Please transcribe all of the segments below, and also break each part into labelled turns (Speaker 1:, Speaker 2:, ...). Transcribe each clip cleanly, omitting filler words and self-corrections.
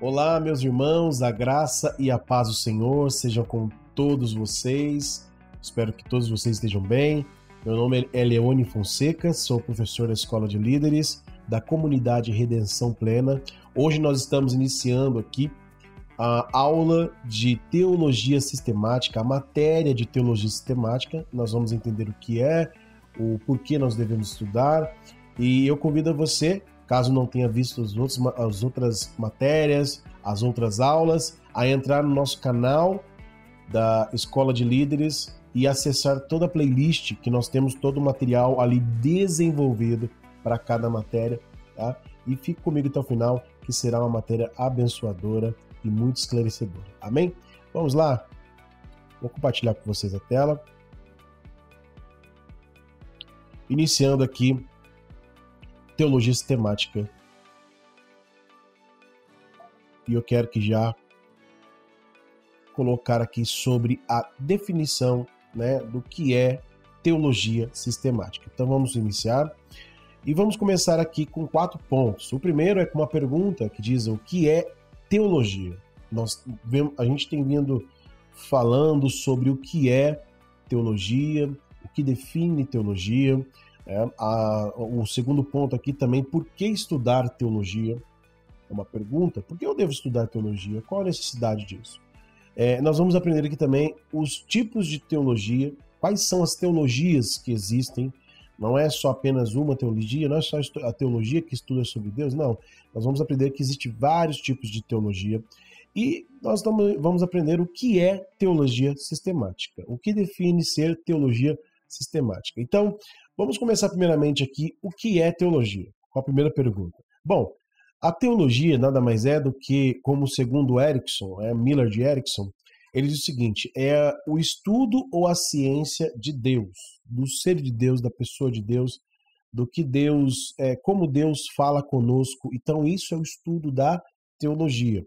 Speaker 1: Olá, meus irmãos, a graça e a paz do Senhor sejam com todos vocês. Espero que todos vocês estejam bem. Meu nome é Leone Fonseca, sou professor da Escola de Líderes da Comunidade Redenção Plena. Hoje nós estamos iniciando aqui a aula de Teologia Sistemática, a matéria de Teologia Sistemática. Nós vamos entender o que é, o porquê nós devemos estudar. E eu convido você, caso não tenha visto as outras matérias, as outras aulas, a entrar no nosso canal da Escola de Líderes e acessar toda a playlist, que nós temos todo o material ali desenvolvido para cada matéria, tá? E fique comigo até o final, que será uma matéria abençoadora e muito esclarecedora. Amém? Vamos lá? Vou compartilhar com vocês a tela. Iniciando aqui Teologia Sistemática. E eu quero que já colocar aqui sobre a definição, né, do que é teologia sistemática. Então vamos iniciar e vamos começar aqui com 4 pontos. O primeiro é com uma pergunta que diz o que é teologia. A gente tem vindo falando sobre o que é teologia, o que define teologia. O segundo ponto aqui também, por que estudar teologia? É uma pergunta, por que eu devo estudar teologia? Qual a necessidade disso? Nós vamos aprender aqui também os tipos de teologia, quais são as teologias que existem. Não é só apenas uma teologia, não é só a teologia que estuda sobre Deus, não. Nós vamos aprender que existem vários tipos de teologia e nós vamos aprender o que é teologia sistemática, o que define ser teologia sistemática. Então, vamos começar primeiramente aqui, o que é teologia? Com a primeira pergunta. Bom, a teologia nada mais é do que, como segundo Erickson, Millard Erickson, ele diz o seguinte, é o estudo ou a ciência de Deus, do ser de Deus, da pessoa de Deus, do que Deus, como Deus fala conosco. Então isso é o estudo da teologia.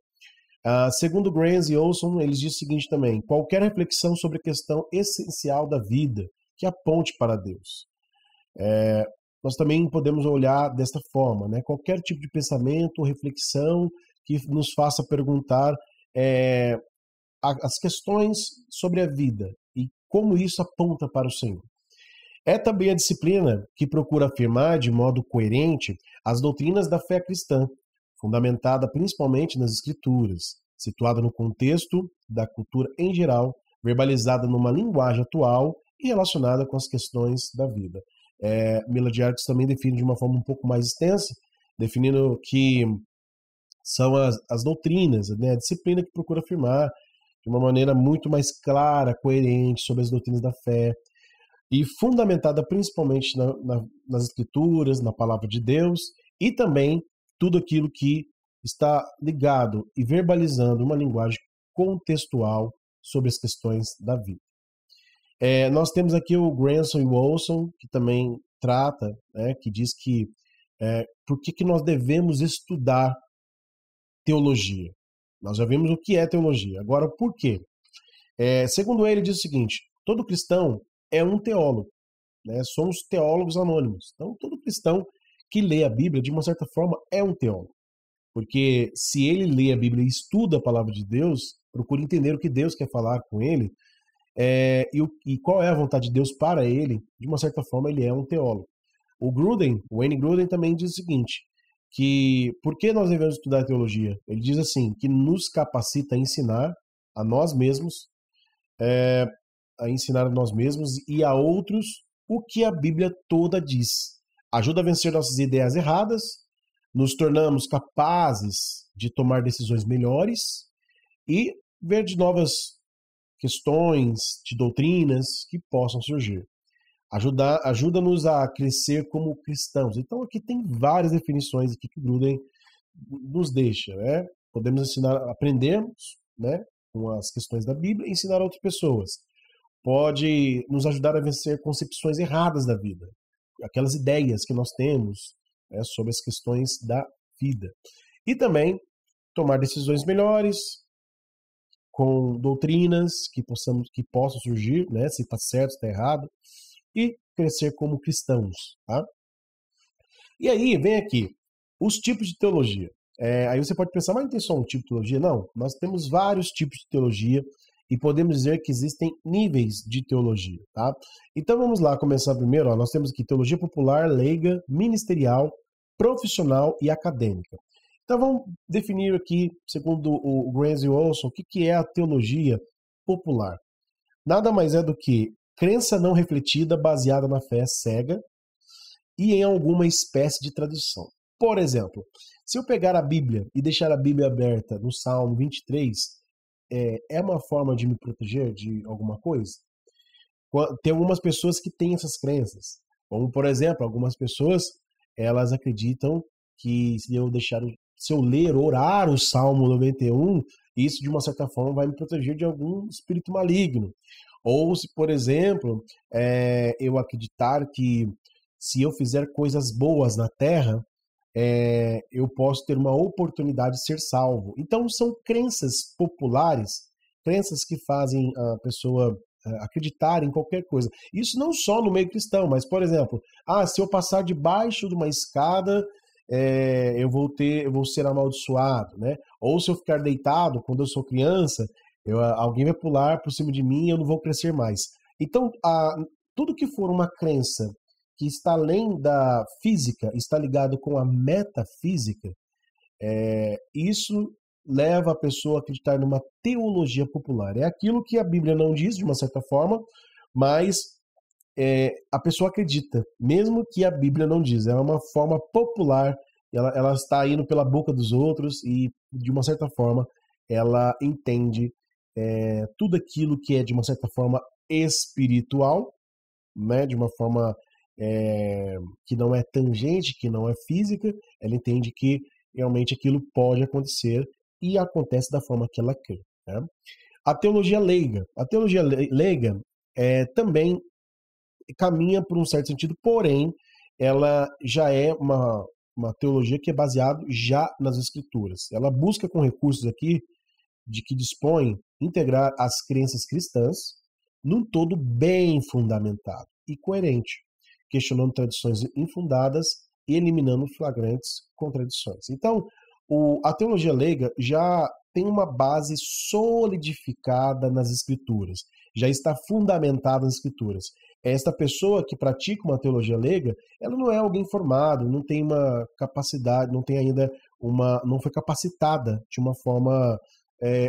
Speaker 1: Segundo Grans e Olson, eles dizem o seguinte também, qualquer reflexão sobre a questão essencial da vida, que aponte para Deus. Nós também podemos olhar desta forma, né? Qualquer tipo de pensamento, reflexão que nos faça perguntar as questões sobre a vida e como isso aponta para o Senhor. É também a disciplina que procura afirmar de modo coerente as doutrinas da fé cristã, fundamentada principalmente nas Escrituras, situada no contexto da cultura em geral, verbalizada numa linguagem atual e relacionada com as questões da vida. Millard Erickson também define de uma forma um pouco mais extensa, definindo que são as doutrinas, né, a disciplina que procura afirmar de uma maneira muito mais clara, coerente sobre as doutrinas da fé e fundamentada principalmente nas Escrituras, na Palavra de Deus e também tudo aquilo que está ligado e verbalizando uma linguagem contextual sobre as questões da vida. Nós temos aqui o Granson e o Olson, que também trata, né, que diz que por que nós devemos estudar teologia. Nós já vimos o que é teologia. Agora, por quê? Segundo ele, diz o seguinte, todo cristão é um teólogo, né? Somos teólogos anônimos. Então, todo cristão que lê a Bíblia, de uma certa forma, é um teólogo. Porque se ele lê a Bíblia e estuda a palavra de Deus, procura entender o que Deus quer falar com ele, e qual é a vontade de Deus para ele, de uma certa forma, ele é um teólogo. O Wayne Grudem também diz o seguinte, que por que nós devemos estudar teologia? Ele diz assim, que nos capacita a ensinar a nós mesmos, e a outros o que a Bíblia toda diz. Ajuda a vencer nossas ideias erradas, nos tornamos capazes de tomar decisões melhores e ver de novas questões, de doutrinas que possam surgir. Ajuda-nos a crescer como cristãos. Então aqui tem várias definições aqui que o Grudem nos deixa, né? Podemos aprendermos, né, com as questões da Bíblia e ensinar a outras pessoas. Pode nos ajudar a vencer concepções erradas da vida, aquelas ideias que nós temos, né, sobre as questões da vida. E também tomar decisões melhores, com doutrinas que possam surgir, né, se está certo, se está errado, e crescer como cristãos. Tá? E aí, vem aqui, os tipos de teologia. Aí você pode pensar, mas não tem só um tipo de teologia? Não, nós temos vários tipos de teologia e podemos dizer que existem níveis de teologia, tá? Então vamos lá começar primeiro, ó, nós temos aqui teologia popular, leiga, ministerial, profissional e acadêmica. Então vamos definir aqui, segundo o Grant e Olson, o que é a teologia popular. Nada mais é do que crença não refletida baseada na fé cega e em alguma espécie de tradição. Por exemplo, se eu pegar a Bíblia e deixar a Bíblia aberta no Salmo 23, é uma forma de me proteger de alguma coisa? Tem algumas pessoas que têm essas crenças. Como, por exemplo, algumas pessoas, elas acreditam que se eu ler, orar o Salmo 91, isso de uma certa forma vai me proteger de algum espírito maligno. Ou se, por exemplo, eu acreditar que se eu fizer coisas boas na terra, eu posso ter uma oportunidade de ser salvo. Então, são crenças populares, crenças que fazem a pessoa acreditar em qualquer coisa. Isso não só no meio cristão, mas, por exemplo, se eu passar debaixo de uma escada, eu vou ser amaldiçoado, né? Ou se eu ficar deitado, quando eu sou criança, alguém vai pular por cima de mim e eu não vou crescer mais. Então, tudo que for uma crença que está além da física, está ligado com a metafísica, isso leva a pessoa a acreditar numa teologia popular. É aquilo que a Bíblia não diz, de uma certa forma, mas a pessoa acredita, mesmo que a Bíblia não diz. É uma forma popular, ela está indo pela boca dos outros e, de uma certa forma, ela entende tudo aquilo que é, de uma certa forma, espiritual, né, de uma forma que não é tangente, que não é física, ela entende que realmente aquilo pode acontecer e acontece da forma que ela crê. Né? A teologia leiga também caminha por um certo sentido, porém, ela já é uma teologia que é baseada já nas escrituras. Ela busca com recursos aqui de que dispõe integrar as crenças cristãs num todo bem fundamentado e coerente, questionando tradições infundadas e eliminando flagrantes contradições. Então, a teologia leiga já tem uma base solidificada nas escrituras, já está fundamentada nas escrituras. Esta pessoa que pratica uma teologia leiga, ela não é alguém formado, não tem uma capacidade, não tem ainda não foi capacitada de uma forma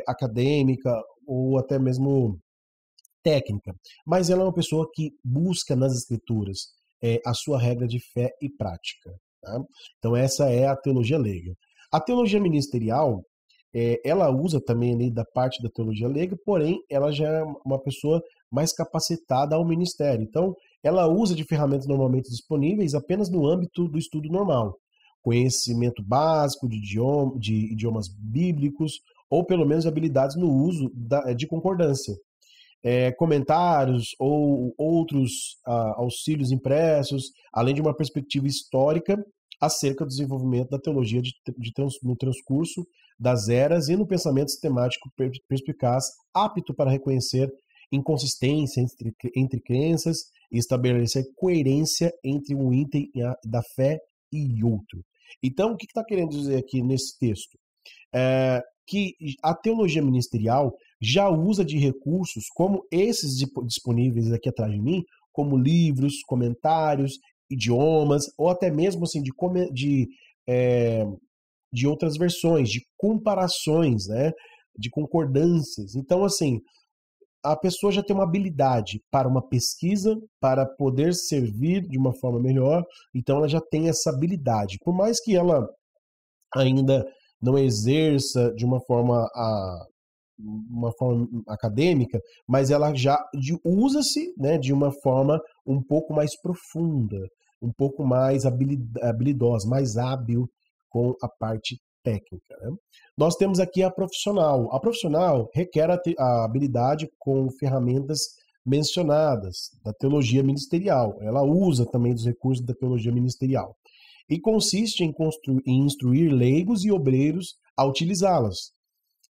Speaker 1: acadêmica ou até mesmo técnica, mas ela é uma pessoa que busca nas escrituras a sua regra de fé e prática. Tá? Então essa é a teologia leiga. A teologia ministerial, ela usa também ali da parte da teologia leiga, porém ela já é uma pessoa mais capacitada ao ministério. Então ela usa de ferramentas normalmente disponíveis apenas no âmbito do estudo normal. Conhecimento básico de idiomas bíblicos, ou pelo menos habilidades no uso de concordância. Comentários ou outros auxílios impressos, além de uma perspectiva histórica acerca do desenvolvimento da teologia no transcurso das eras e no pensamento sistemático perspicaz, apto para reconhecer inconsistência entre crenças e estabelecer coerência entre um item da fé e outro. Então, o que está querendo dizer aqui nesse texto? Que a teologia ministerial já usa de recursos como esses disponíveis aqui atrás de mim, como livros, comentários, idiomas, ou até mesmo assim, de outras versões, de comparações, né, de concordâncias. Então, assim, a pessoa já tem uma habilidade para uma pesquisa, para poder servir de uma forma melhor, então ela já tem essa habilidade. Por mais que ela ainda não exerça de uma forma acadêmica, mas ela já usa-se, né, de uma forma um pouco mais profunda, um pouco mais habilidosa, mais hábil com a parte técnica. Né? Nós temos aqui a profissional. A profissional requer a habilidade com ferramentas mencionadas da teologia ministerial. Ela usa também dos recursos da teologia ministerial. E consiste em instruir leigos e obreiros a utilizá-las.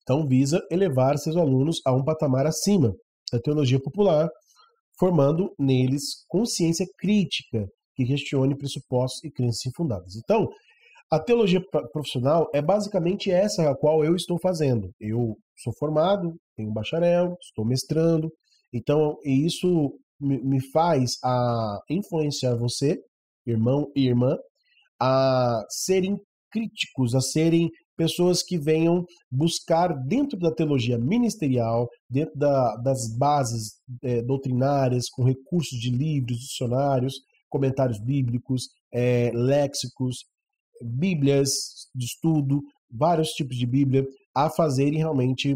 Speaker 1: Então, visa elevar seus alunos a um patamar acima da teologia popular, formando neles consciência crítica que questione pressupostos e crenças infundadas. Então, A teologia profissional é basicamente essa a qual eu estou fazendo. Eu sou formado, tenho um bacharel, estou mestrando, então isso me faz influenciar você, irmão e irmã, a serem críticos, a serem pessoas que venham buscar dentro da teologia ministerial, dentro das bases doutrinárias, com recursos de livros, dicionários, comentários bíblicos, léxicos, bíblias de estudo, vários tipos de bíblia, a fazerem realmente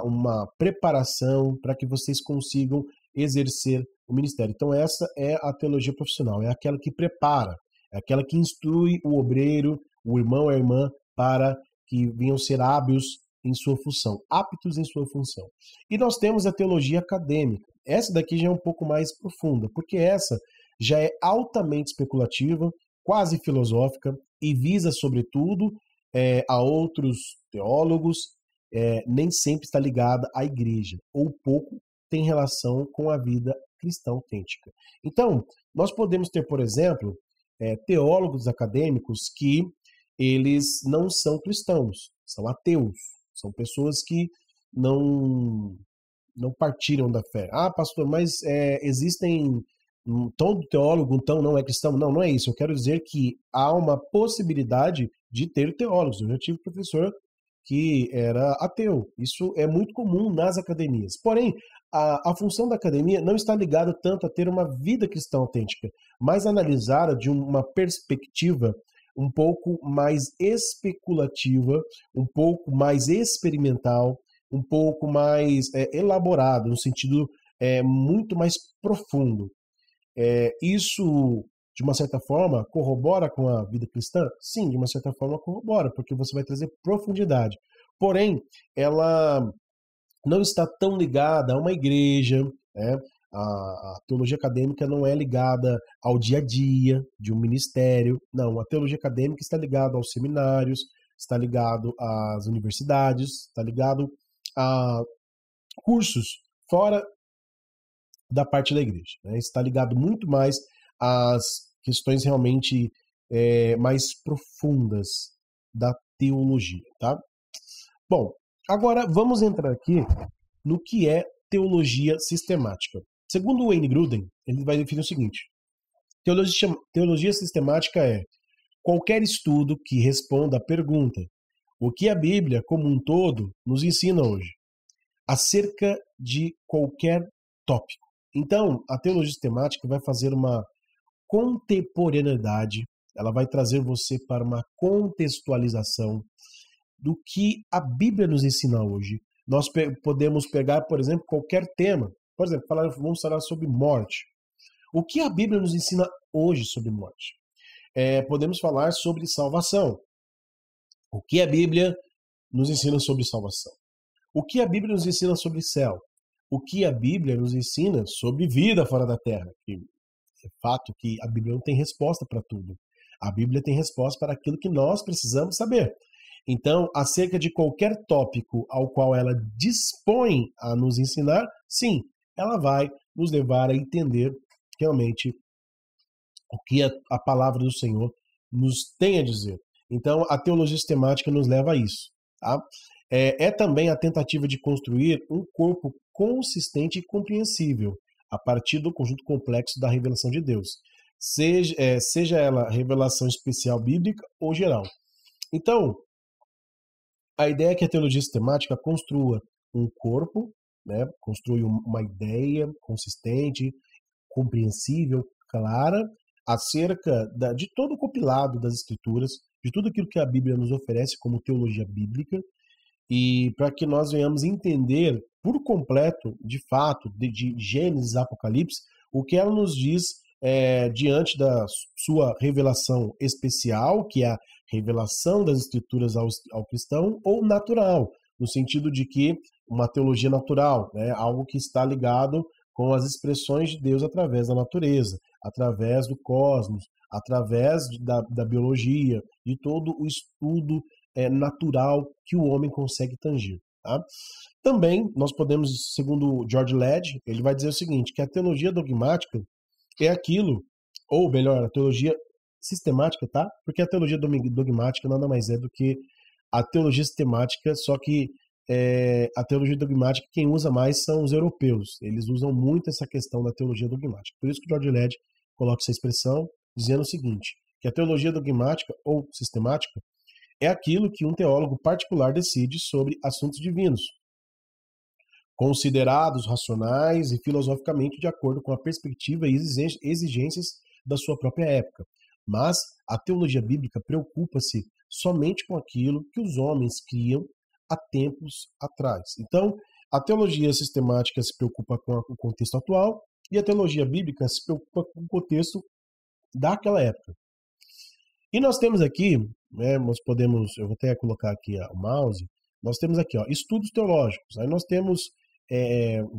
Speaker 1: uma preparação para que vocês consigam exercer o ministério. Então essa é a teologia profissional, é aquela que prepara, é aquela que instrui o obreiro, o irmão ou a irmã, para que venham ser hábeis em sua função, aptos em sua função. E nós temos a teologia acadêmica. Essa daqui já é um pouco mais profunda, porque essa já é altamente especulativa, quase filosófica, e visa, sobretudo, a outros teólogos, nem sempre está ligada à igreja, ou pouco tem relação com a vida cristã autêntica. Então, nós podemos ter, por exemplo, teólogos acadêmicos que eles não são cristãos, são ateus, são pessoas que não partilham da fé. Ah, pastor, mas existem todo teólogo, então, não é cristão? Não, não é isso. Eu quero dizer que há uma possibilidade de ter teólogos. Eu já tive professor que era ateu. Isso é muito comum nas academias. Porém, a função da academia não está ligada tanto a ter uma vida cristã autêntica, mas analisada de uma perspectiva um pouco mais especulativa, um pouco mais experimental, um pouco mais elaborado, no sentido muito mais profundo. Isso, de uma certa forma, corrobora com a vida cristã? Sim, de uma certa forma corrobora, porque você vai trazer profundidade. Porém, ela não está tão ligada a uma igreja, né? A teologia acadêmica não é ligada ao dia a dia de um ministério. Não, a teologia acadêmica está ligada aos seminários, está ligado às universidades, está ligado a cursos fora da parte da igreja, né? Está ligado muito mais às questões realmente mais profundas da teologia, tá? Bom, agora vamos entrar aqui no que é teologia sistemática. Segundo Wayne Grudem, ele vai definir o seguinte: teologia sistemática é qualquer estudo que responda à pergunta: o que a Bíblia, como um todo, nos ensina hoje, acerca de qualquer tópico. Então, a teologia sistemática vai fazer uma contemporaneidade, ela vai trazer você para uma contextualização do que a Bíblia nos ensina hoje. Nós podemos pegar, por exemplo, qualquer tema. Por exemplo, vamos falar sobre morte. O que a Bíblia nos ensina hoje sobre morte? Podemos falar sobre salvação. O que a Bíblia nos ensina sobre salvação? O que a Bíblia nos ensina sobre céu? O que a Bíblia nos ensina sobre vida fora da terra? Que é fato que a Bíblia não tem resposta para tudo. A Bíblia tem resposta para aquilo que nós precisamos saber. Então, acerca de qualquer tópico ao qual ela dispõe a nos ensinar, sim, ela vai nos levar a entender realmente o que a palavra do Senhor nos tem a dizer. Então, a teologia sistemática nos leva a isso. Tá? É também a tentativa de construir um corpo consistente e compreensível a partir do conjunto complexo da revelação de Deus, seja ela revelação especial bíblica ou geral. Então, a ideia é que a teologia sistemática construa um corpo, né, construi uma ideia consistente, compreensível, clara, acerca de todo o compilado das Escrituras, de tudo aquilo que a Bíblia nos oferece como teologia bíblica, e para que nós venhamos entender por completo, de fato, de Gênesis a Apocalipse, o que ela nos diz diante da sua revelação especial, que é a revelação das Escrituras ao cristão, ou natural, no sentido de que uma teologia natural, né, algo que está ligado com as expressões de Deus através da natureza, através do cosmos, através da biologia, de todo o estudo natural que o homem consegue tangir. Tá? Também nós podemos, segundo George Led, ele vai dizer o seguinte, que a teologia dogmática é aquilo, ou melhor, a teologia sistemática, tá? Porque a teologia dogmática nada mais é do que a teologia sistemática, só que a teologia dogmática quem usa mais são os europeus. Eles usam muito essa questão da teologia dogmática. Por isso que o George Led coloca essa expressão dizendo o seguinte, que a teologia dogmática ou sistemática é aquilo que um teólogo particular decide sobre assuntos divinos, considerados racionais e filosoficamente de acordo com a perspectiva e exigências da sua própria época. Mas a teologia bíblica preocupa-se somente com aquilo que os homens criam há tempos atrás. Então, a teologia sistemática se preocupa com o contexto atual e a teologia bíblica se preocupa com o contexto daquela época. E nós temos aqui, né, eu vou até colocar aqui o mouse, nós temos aqui, estudos teológicos. Aí nós temos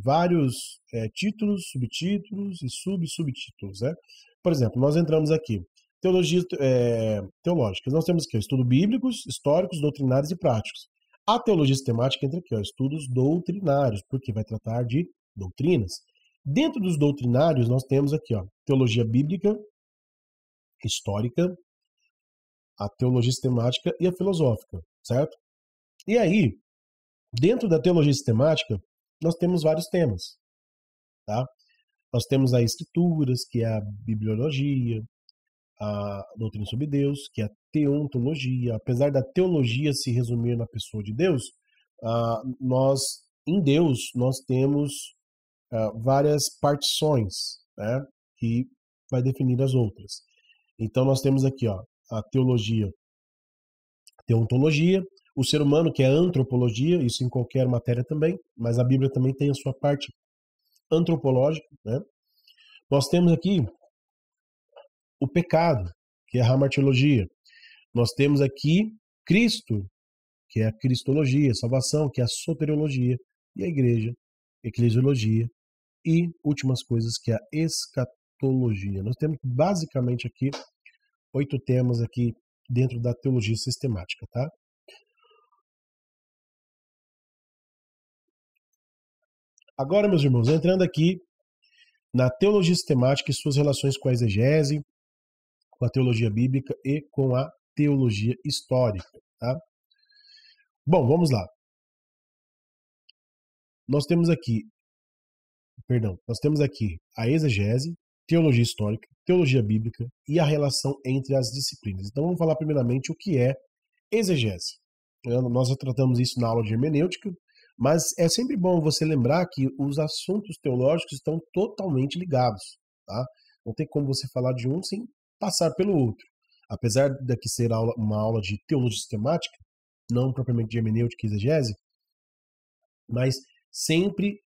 Speaker 1: vários títulos, subtítulos e subtítulos, né? Por exemplo, nós entramos aqui, teologias teológicas. Nós temos aqui estudos bíblicos, históricos, doutrinários e práticos. A teologia sistemática entra aqui, estudos doutrinários, porque vai tratar de doutrinas. Dentro dos doutrinários, nós temos aqui, teologia bíblica, histórica, a teologia sistemática e a filosófica, certo? E aí, dentro da teologia sistemática, nós temos vários temas, tá? Nós temos as escrituras, que é a bibliologia, a doutrina sobre Deus, que é a teontologia. Apesar da teologia se resumir na pessoa de Deus, em Deus, nós temos várias partições, né, que vai definir as outras. Então, nós temos aqui a teologia, teontologia, o ser humano, que é a antropologia, isso em qualquer matéria também, mas a Bíblia também tem a sua parte antropológica, né? Nós temos aqui o pecado, que é a hamartiologia. Nós temos aqui Cristo, que é a cristologia, salvação, que é a soteriologia, e a igreja, eclesiologia, e últimas coisas, que é a escatologia. Nós temos basicamente aqui 8 temas aqui dentro da teologia sistemática, tá? Agora, meus irmãos, entrando aqui na teologia sistemática e suas relações com a exegese, com a teologia bíblica e com a teologia histórica, tá? Bom, vamos lá. Nós temos aqui a exegese, teologia histórica, teologia bíblica e a relação entre as disciplinas. Então vamos falar primeiramente o que é exegese. Nós já tratamos isso na aula de hermenêutica, mas é sempre bom você lembrar que os assuntos teológicos estão totalmente ligados, tá? Não tem como você falar de um sem passar pelo outro. Apesar daqui ser uma aula de teologia sistemática, não propriamente de hermenêutica e exegese, mas sempre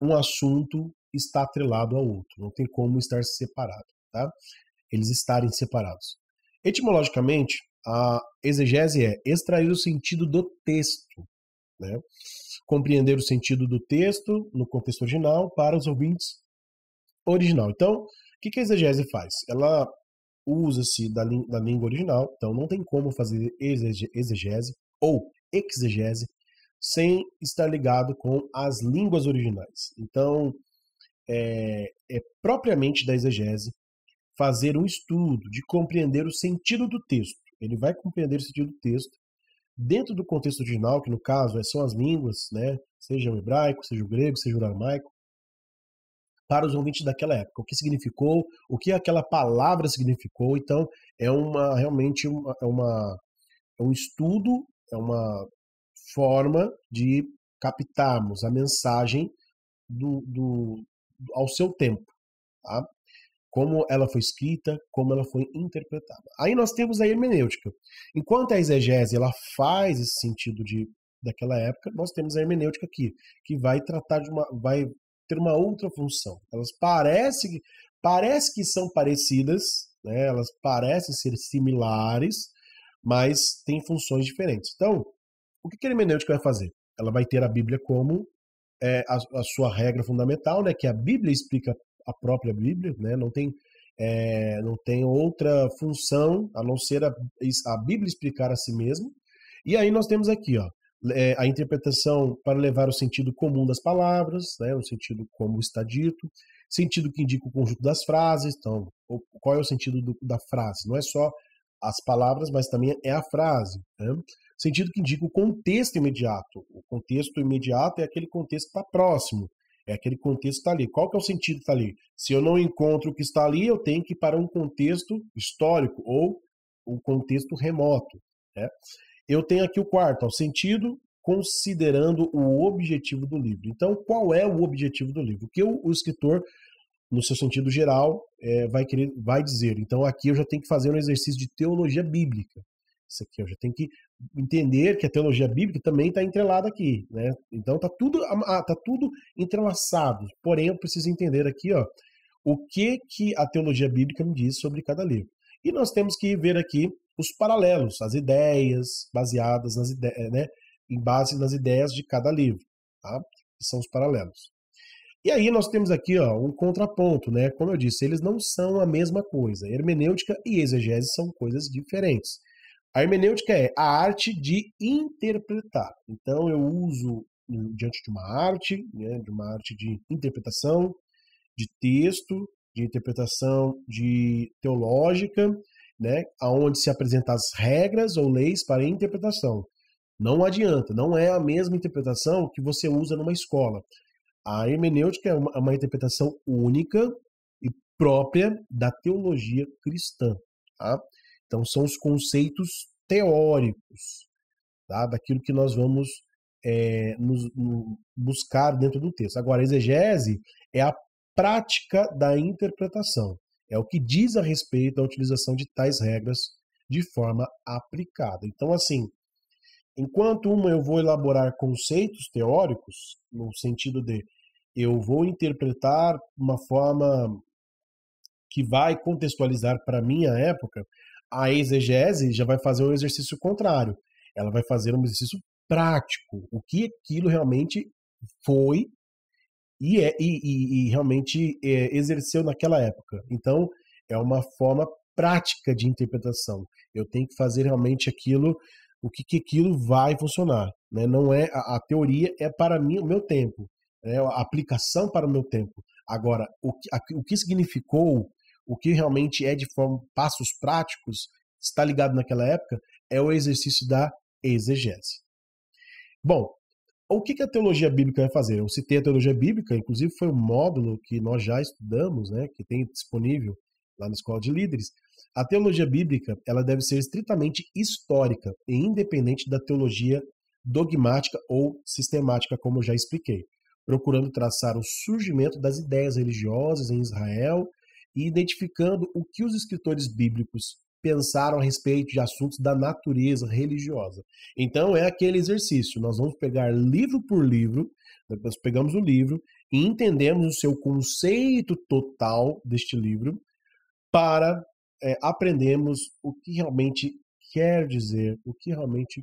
Speaker 1: um assunto está atrelado ao outro, não tem como estar separado, tá? Eles estarem separados. Etimologicamente, a exegese é extrair o sentido do texto, né? Compreender o sentido do texto no contexto original para os ouvintes original. Então, o que a exegese faz? Ela usa-se da língua original, então não tem como fazer exegese ou exegese sem estar ligado com as línguas originais. Então, é propriamente da exegese fazer um estudo de compreender o sentido do texto. Ele vai compreender o sentido do texto dentro do contexto original, que no caso são as línguas, né, seja o hebraico, seja o grego, seja o aramaico, para os ouvintes daquela época. O que significou, o que aquela palavra significou. Então, realmente um estudo, é uma forma de captarmos a mensagem ao seu tempo, tá? Como ela foi escrita, como ela foi interpretada. Aí nós temos a hermenêutica. Enquanto a exegese ela faz esse sentido daquela época, nós temos a hermenêutica aqui, que vai vai ter uma outra função. Elas parece que são parecidas, né? Elas parecem ser similares, mas têm funções diferentes. Então, o que a hermenêutica vai fazer? Ela vai ter a Bíblia como a sua regra fundamental, né? Que a Bíblia explica a própria Bíblia, né? Não tem outra função a não ser a Bíblia explicar a si mesma. E aí nós temos aqui, a interpretação para levar o sentido comum das palavras, né, o sentido como está dito, sentido que indica o conjunto das frases. Então, qual é o sentido da frase? Não é só as palavras, mas também é a frase, né? Sentido que indica o contexto imediato. O contexto imediato é aquele contexto que está próximo, é aquele contexto que está ali. Qual que é o sentido que está ali? Se eu não encontro o que está ali, eu tenho que ir para um contexto histórico ou um contexto remoto, né? Eu tenho aqui o quarto, o sentido considerando o objetivo do livro. Então, qual é o objetivo do livro? O que o escritor, no seu sentido geral, vai dizer. Então, aqui eu já tenho que fazer um exercício de teologia bíblica. Isso aqui eu já tenho que entender que a teologia bíblica também está entrelada aqui, né? Então, tá tudo entrelaçado. Porém, eu preciso entender aqui, ó, o que a teologia bíblica me diz sobre cada livro. E nós temos que ver aqui os paralelos, as ideias baseadas nas ideias, né, em base nas ideias de cada livro, tá? Que são os paralelos. E aí nós temos aqui, ó, um contraponto, né? Como eu disse, eles não são a mesma coisa. Hermenêutica e exegese são coisas diferentes. A hermenêutica é a arte de interpretar. Então eu uso diante de uma arte, né, de uma arte de interpretação, de texto, de interpretação de teológica, né, aonde se apresentam as regras ou leis para a interpretação. Não adianta, não é a mesma interpretação que você usa numa escola. A hermenêutica é uma interpretação única e própria da teologia cristã, tá? Então são os conceitos teóricos, tá? Daquilo que nós vamos buscar dentro do texto. Agora, a exegese é a prática da interpretação. É o que diz a respeito da utilização de tais regras de forma aplicada. Então, assim, enquanto eu vou elaborar conceitos teóricos, no sentido de eu vou interpretar uma forma que vai contextualizar para a minha época, a exegese já vai fazer um exercício contrário. Ela vai fazer um exercício prático, o que aquilo realmente foi e realmente exerceu naquela época. Então, é uma forma prática de interpretação. Eu tenho que fazer realmente aquilo, o que aquilo vai funcionar, né? Não é a teoria é para mim o meu tempo, né? A aplicação para o meu tempo. Agora, o que significou, o que realmente é de forma passos práticos, está ligado naquela época, é o exercício da exegese. Bom, o que a teologia bíblica vai fazer? Eu citei a teologia bíblica, inclusive foi um módulo que nós já estudamos, né, que tem disponível lá na Escola de Líderes. A teologia bíblica, ela deve ser estritamente histórica e independente da teologia dogmática ou sistemática, como eu já expliquei, procurando traçar o surgimento das ideias religiosas em Israel e identificando o que os escritores bíblicos pensaram a respeito de assuntos da natureza religiosa. Então é aquele exercício, nós vamos pegar livro por livro, nós pegamos o livro e entendemos o seu conceito total deste livro para aprendermos o que realmente quer dizer, o que realmente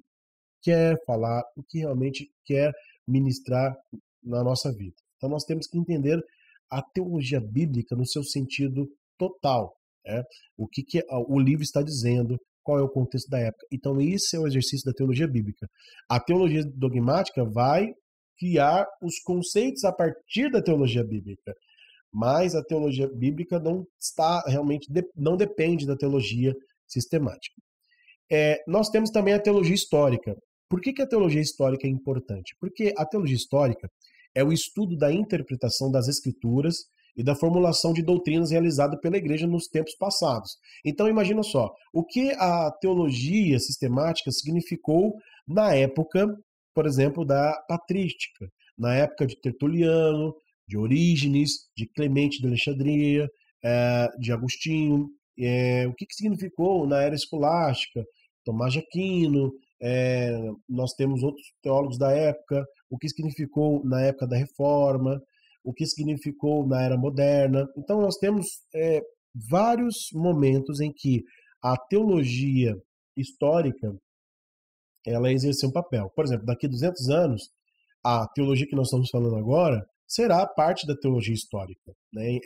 Speaker 1: quer falar, o que realmente quer ministrar na nossa vida. Então nós temos que entender a teologia bíblica no seu sentido total, né? O que o livro está dizendo, qual é o contexto da época. Então esse é o exercício da teologia bíblica. A teologia dogmática vai criar os conceitos a partir da teologia bíblica, mas a teologia bíblica não está realmente, não depende da teologia sistemática. Nós temos também a teologia histórica. Por que a teologia histórica é importante? Porque a teologia histórica é o estudo da interpretação das escrituras e da formulação de doutrinas realizada pela igreja nos tempos passados. Então imagina só, o que a teologia sistemática significou na época, por exemplo, da patrística, na época de Tertuliano, de Orígenes, de Clemente de Alexandria, de Agostinho, o que significou na era escolástica, Tomás de Aquino, nós temos outros teólogos da época, o que significou na época da Reforma, o que significou na era moderna. Então nós temos vários momentos em que a teologia histórica ela exerceu um papel. Por exemplo, daqui a 200 anos, a teologia que nós estamos falando agora será parte da teologia histórica, né?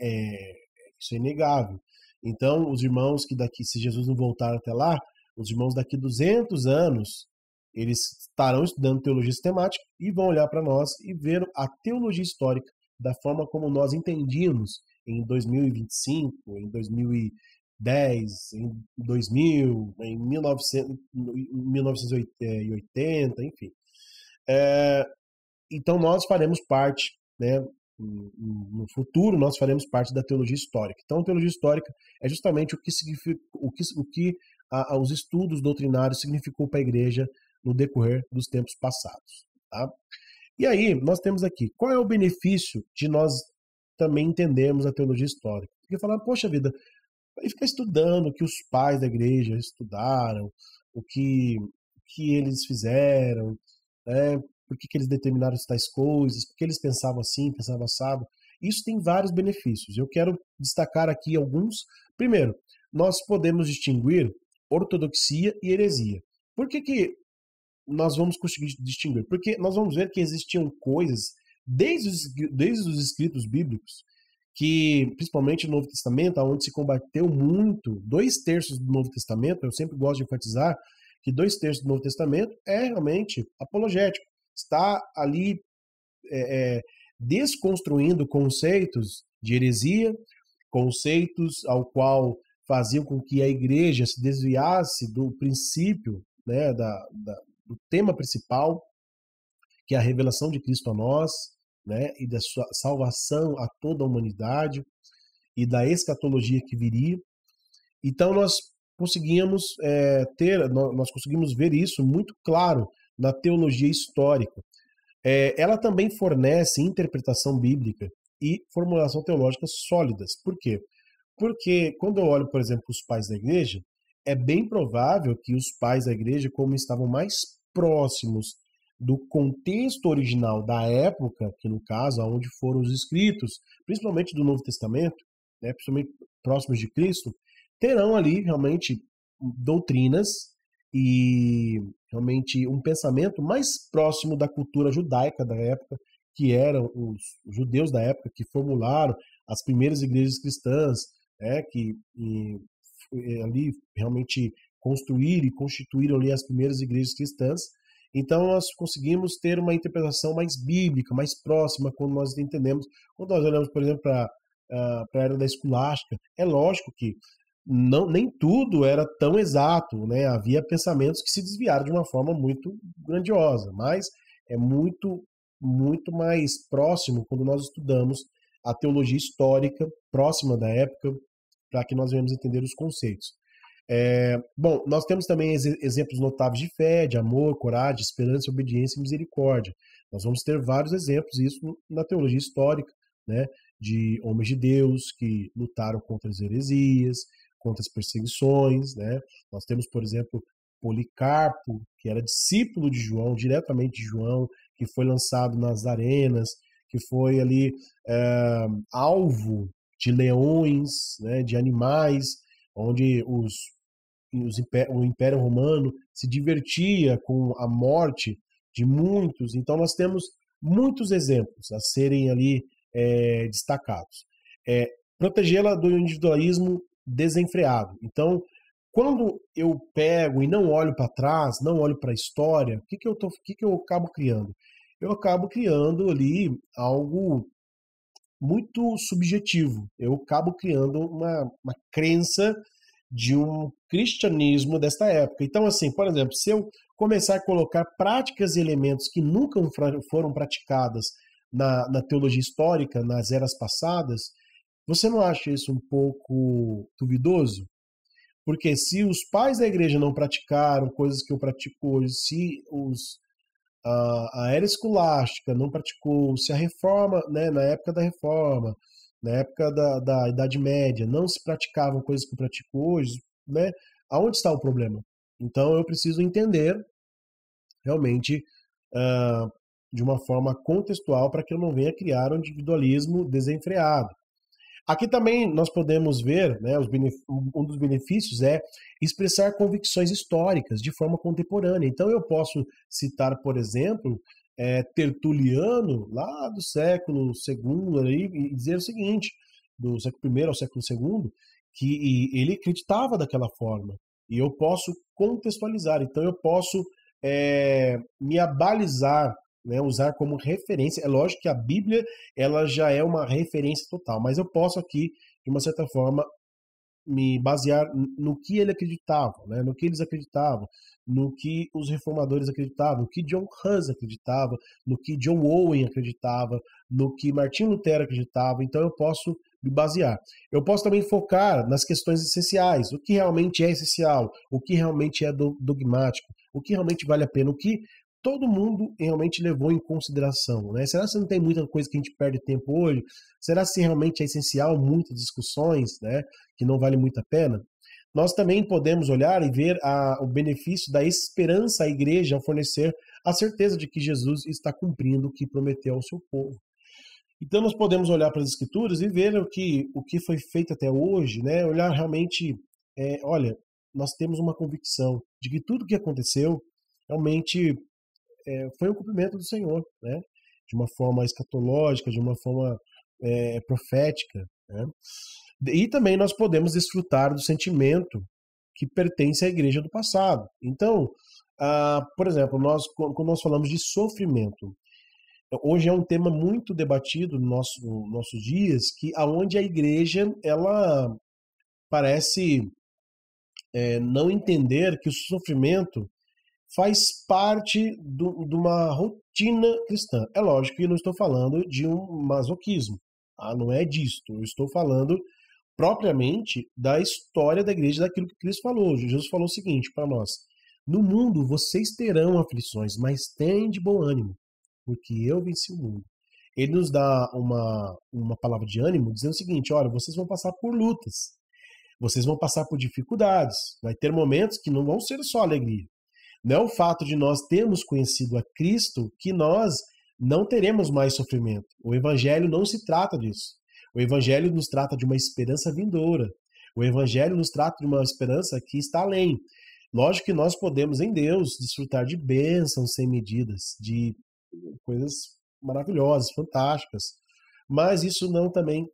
Speaker 1: Isso é inegável. Então, os irmãos que daqui, se Jesus não voltar até lá, os irmãos daqui a 200 anos Eles estarão estudando teologia sistemática e vão olhar para nós e ver a teologia histórica da forma como nós entendíamos em 2025, em 2010, em 2000, em 1980, enfim. Então nós faremos parte, né, no futuro nós faremos parte da teologia histórica. Então a teologia histórica é justamente o que significa, os estudos doutrinários significou para a igreja no decorrer dos tempos passados, tá? E aí nós temos aqui, qual é o benefício de nós também entendermos a teologia histórica? Porque falar, poxa vida, vai ficar estudando o que os pais da igreja estudaram, o que eles fizeram, né? Por que eles determinaram tais coisas, por que eles pensavam assim, pensavam assado. Isso tem vários benefícios. Eu quero destacar aqui alguns. Primeiro, nós podemos distinguir ortodoxia e heresia. Por que nós vamos conseguir distinguir? Porque nós vamos ver que existiam coisas, desde os escritos bíblicos, que, principalmente no Novo Testamento, onde se combateu muito, 2/3 do Novo Testamento, eu sempre gosto de enfatizar que 2/3 do Novo Testamento é realmente apologético. Está ali desconstruindo conceitos de heresia, conceitos ao qual faziam com que a igreja se desviasse do princípio, né, do tema principal, que é a revelação de Cristo a nós, né, e da sua salvação a toda a humanidade e da escatologia que viria. Então nós conseguimos ver isso muito claro na teologia histórica. Ela também fornece interpretação bíblica e formulação teológica sólidas. Por quê? Porque quando eu olho, por exemplo, os pais da igreja, é bem provável que os pais da igreja, como estavam mais próximos do contexto original da época, que no caso, onde foram os escritos, principalmente do Novo Testamento, né, principalmente próximos de Cristo, terão ali realmente doutrinas e realmente um pensamento mais próximo da cultura judaica da época, que eram os judeus da época que formularam as primeiras igrejas cristãs, né, que ali realmente construíram e constituíram ali as primeiras igrejas cristãs. Então nós conseguimos ter uma interpretação mais bíblica, mais próxima, quando nós entendemos, quando nós olhamos, por exemplo, para a era da escolástica. É lógico que nem tudo era tão exato, né? Havia pensamentos que se desviaram de uma forma muito grandiosa, mas é muito mais próximo quando nós estudamos a teologia histórica próxima da época, para que nós venhamos entender os conceitos. Bom, nós temos também exemplos notáveis de fé, de amor, coragem, esperança, obediência e misericórdia. Nós vamos ter vários exemplos disso na teologia histórica, né? De homens de Deus que lutaram contra as heresias, contra as perseguições, né? Nós temos, por exemplo, Policarpo, que era discípulo de João, diretamente de João, que foi lançado nas arenas, que foi ali alvo de leões, né, de animais, onde o Império Romano se divertia com a morte de muitos. Então nós temos muitos exemplos a serem ali destacados. Protegê-la do individualismo desenfreado. Então, quando eu pego e não olho para trás, não olho para a história, o que eu acabo criando? Eu acabo criando ali algo muito subjetivo. Eu acabo criando uma crença de um cristianismo desta época. Então, assim, por exemplo, se eu começar a colocar práticas e elementos que nunca foram praticadas na teologia histórica, nas eras passadas, você não acha isso um pouco duvidoso? Porque se os pais da igreja não praticaram coisas que eu pratico hoje, se a era escolástica não praticou, se a reforma, né, na época da reforma, na época da Idade Média, não se praticavam coisas que eu pratico hoje, né, aonde está o problema? Então eu preciso entender realmente de uma forma contextual para que eu não venha criar um individualismo desenfreado. Aqui também nós podemos ver, né, um dos benefícios é expressar convicções históricas de forma contemporânea. Então eu posso citar, por exemplo, Tertuliano, lá do século II, ali, e dizer o seguinte, do século I ao século II, que ele acreditava daquela forma. E eu posso contextualizar. Então eu posso me abalizar, né, usar como referência. É lógico que a Bíblia ela já é uma referência total, mas eu posso aqui, de uma certa forma, me basear no que ele acreditava, né? No que eles acreditavam, no que os reformadores acreditavam, no que John Hus acreditava, no que John Owen acreditava, no que Martinho Lutero acreditava. Então eu posso me basear. Eu posso também focar nas questões essenciais, o que realmente é essencial, o que realmente é dogmático, o que realmente vale a pena, o que todo mundo realmente levou em consideração, né? Será que não tem muita coisa que a gente perde tempo hoje? Será que realmente é essencial muitas discussões, né, que não vale muito a pena? Nós também podemos olhar e ver o benefício da esperança à igreja ao fornecer a certeza de que Jesus está cumprindo o que prometeu ao seu povo. Então nós podemos olhar para as escrituras e ver o que foi feito até hoje, né? Olhar realmente, olha, nós temos uma convicção de que tudo que aconteceu realmente foi um cumprimento do Senhor, né? De uma forma escatológica, de uma forma profética, né? E também nós podemos desfrutar do sentimento que pertence à igreja do passado. Então, por exemplo, quando nós falamos de sofrimento, hoje é um tema muito debatido nos nossos dias, que aonde a igreja ela parece não entender que o sofrimento faz parte de uma rotina cristã. É lógico que eu não estou falando de um masoquismo, tá? Não é disto. Eu estou falando propriamente da história da igreja, daquilo que Cristo falou. Jesus falou o seguinte para nós: no mundo vocês terão aflições, mas tenham de bom ânimo, porque eu venci o mundo. Ele nos dá uma palavra de ânimo, dizendo o seguinte: olha, vocês vão passar por lutas, vocês vão passar por dificuldades, vai ter momentos que não vão ser só alegria. Não é o fato de nós termos conhecido a Cristo que nós não teremos mais sofrimento. O Evangelho não se trata disso. O Evangelho nos trata de uma esperança vindoura. O Evangelho nos trata de uma esperança que está além. Lógico que nós podemos, em Deus, desfrutar de bênçãos sem medidas, de coisas maravilhosas, fantásticas. Mas isso também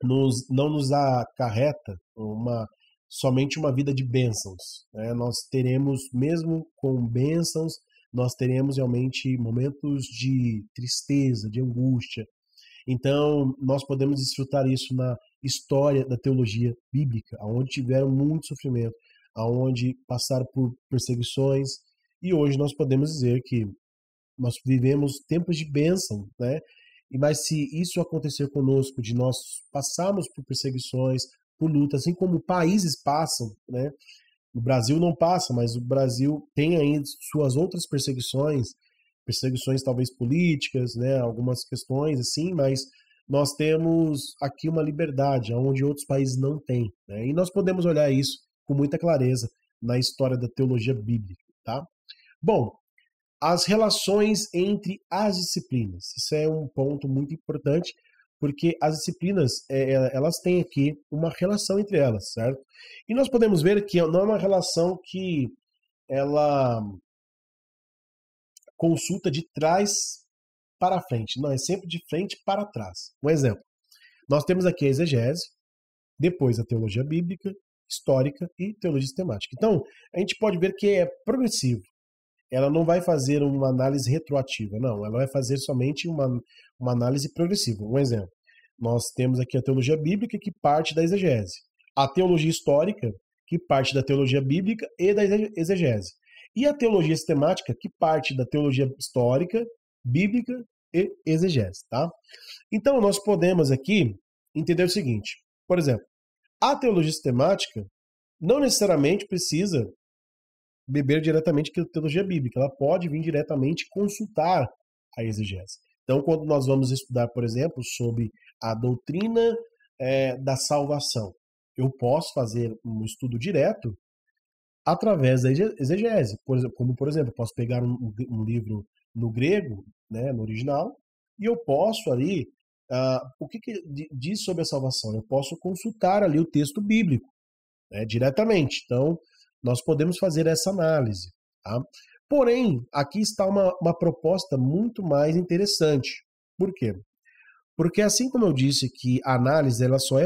Speaker 1: não nos acarreta somente uma vida de bênçãos, né? Nós teremos, mesmo com bênçãos, nós teremos realmente momentos de tristeza, de angústia. Então, nós podemos desfrutar isso na história da teologia bíblica, onde tiveram muito sofrimento, onde passaram por perseguições, e hoje nós podemos dizer que nós vivemos tempos de bênção, né? Mas se isso acontecer conosco, de nós passarmos por perseguições, por lutas, assim como países passam, né? O Brasil não passa, mas o Brasil tem ainda suas outras perseguições talvez políticas, né? Algumas questões assim, mas nós temos aqui uma liberdade, onde outros países não têm, né? E nós podemos olhar isso com muita clareza na história da teologia bíblica, tá? Bom, as relações entre as disciplinas. Isso é um ponto muito importante, porque as disciplinas, elas têm aqui uma relação entre elas, certo? E nós podemos ver que não é uma relação que ela consulta de trás para frente, não, é sempre de frente para trás. Um exemplo, nós temos aqui a exegese, depois a teologia bíblica, histórica e teologia sistemática. Então, a gente pode ver que é progressivo. Ela não vai fazer uma análise retroativa, não. Ela vai fazer somente uma análise progressiva. Um exemplo, nós temos aqui a teologia bíblica, que parte da exegese. A teologia histórica, que parte da teologia bíblica e da exegese. E a teologia sistemática, que parte da teologia histórica, bíblica e exegese, tá? Então, nós podemos aqui entender o seguinte. Por exemplo, a teologia sistemática não necessariamente precisa beber diretamente da teologia bíblica. Ela pode vir diretamente consultar a exegese. Então, quando nós vamos estudar, por exemplo, sobre a doutrina da salvação, eu posso fazer um estudo direto através da exegese. Por exemplo, eu posso pegar um livro no grego, né, no original, e eu posso ali, o que diz sobre a salvação? Eu posso consultar ali o texto bíblico, né, diretamente. Então, nós podemos fazer essa análise, tá? Porém, aqui está uma proposta muito mais interessante. Por quê? Porque assim como eu disse que a análise ela só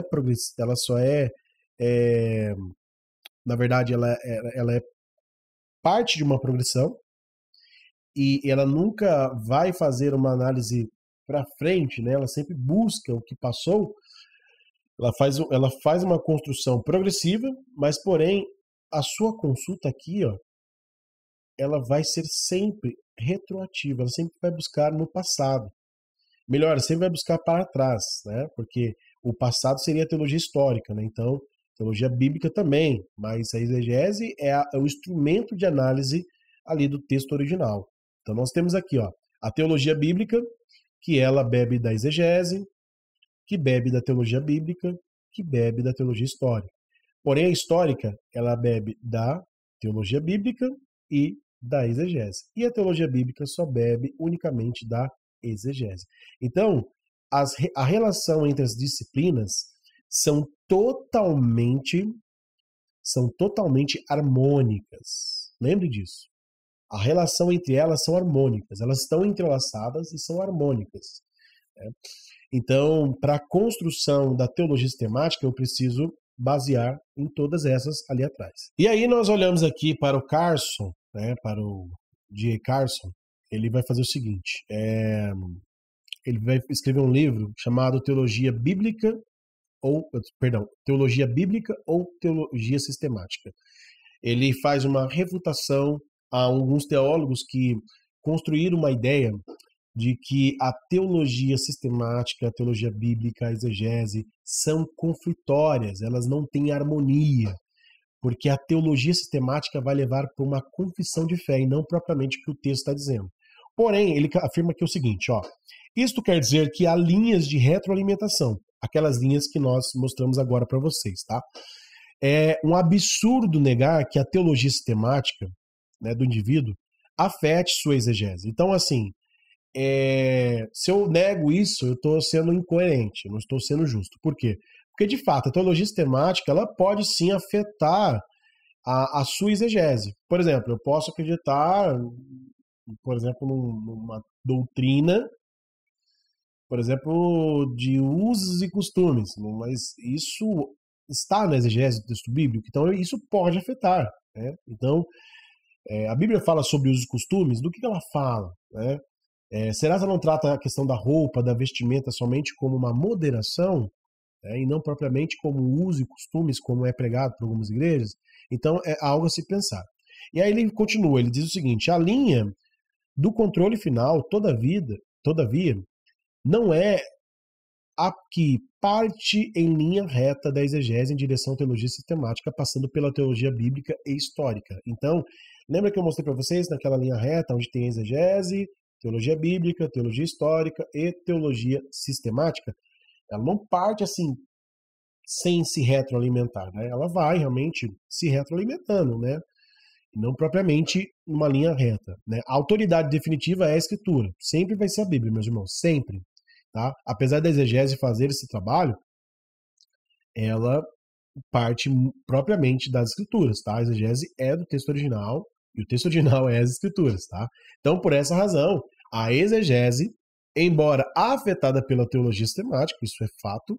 Speaker 1: na verdade ela é parte de uma progressão e ela nunca vai fazer uma análise para frente, né? Ela sempre busca o que passou. Ela faz uma construção progressiva, mas porém a sua consulta aqui, ó, ela vai ser sempre retroativa, ela sempre vai buscar no passado. Melhor, ela sempre vai buscar para trás, né? Porque o passado seria a teologia histórica, né? Então, teologia bíblica também, mas a exegese é o instrumento de análise ali do texto original. Então, nós temos aqui, ó, a teologia bíblica, que ela bebe da exegese, que bebe da teologia bíblica, que bebe da teologia histórica. Porém, a histórica, ela bebe da teologia bíblica e da exegese. E a teologia bíblica só bebe unicamente da exegese. Então, a relação entre as disciplinas são totalmente harmônicas. Lembre disso. A relação entre elas são harmônicas. Elas estão entrelaçadas e são harmônicas. Né? Então, para a construção da teologia sistemática, eu preciso basear em todas essas ali atrás. E aí nós olhamos aqui para o Carson, né, para o D.A. Carson. Ele vai fazer o seguinte, ele vai escrever um livro chamado Teologia Bíblica ou Teologia Sistemática. Ele faz uma refutação a alguns teólogos que construíram uma ideia de que a teologia sistemática, a teologia bíblica, a exegese são conflitórias, elas não têm harmonia, porque a teologia sistemática vai levar para uma confissão de fé e não propriamente o que o texto está dizendo. Porém, ele afirma aqui o seguinte, ó, isto quer dizer que há linhas de retroalimentação, aquelas linhas que nós mostramos agora para vocês, tá? É um absurdo negar que a teologia sistemática, né, do indivíduo afete sua exegese. Então, assim, se eu nego isso, eu estou sendo incoerente, não estou sendo justo. Por quê? Porque, de fato, a teologia sistemática ela pode sim afetar a sua exegese. Por exemplo, eu posso acreditar, por exemplo, numa doutrina, por exemplo, de usos e costumes, mas isso está na exegese do texto bíblico, então isso pode afetar. Né? Então, a Bíblia fala sobre usos e costumes, do que ela fala? Né? Será que ela não trata a questão da roupa, da vestimenta somente como uma moderação, e não propriamente como uso e costumes, como é pregado por algumas igrejas? Então é algo a se pensar. E aí ele continua, ele diz o seguinte, a linha do controle final, todavia, não é a que parte em linha reta da exegese em direção à teologia sistemática, passando pela teologia bíblica e histórica. Então, lembra que eu mostrei para vocês naquela linha reta, onde tem a exegese, teologia bíblica, teologia histórica e teologia sistemática? Ela não parte assim, sem se retroalimentar, né? Ela vai realmente se retroalimentando, né? Não propriamente uma linha reta, né? A autoridade definitiva é a Escritura. Sempre vai ser a Bíblia, meus irmãos, sempre. Tá? Apesar da exegese fazer esse trabalho, ela parte propriamente das Escrituras. Tá? A exegese é do texto original e o texto original é as Escrituras. Tá? Então, por essa razão, a exegese, embora afetada pela teologia sistemática, isso é fato,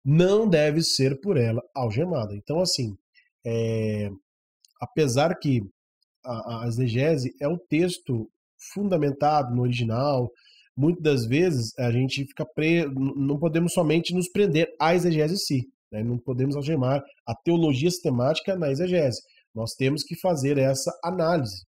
Speaker 1: não deve ser por ela algemada. Então, assim, apesar que a exegese é o texto fundamentado no original, muitas das vezes a gente fica preso, não podemos somente nos prender à exegese em si, né? Não podemos algemar a teologia sistemática na exegese. Nós temos que fazer essa análise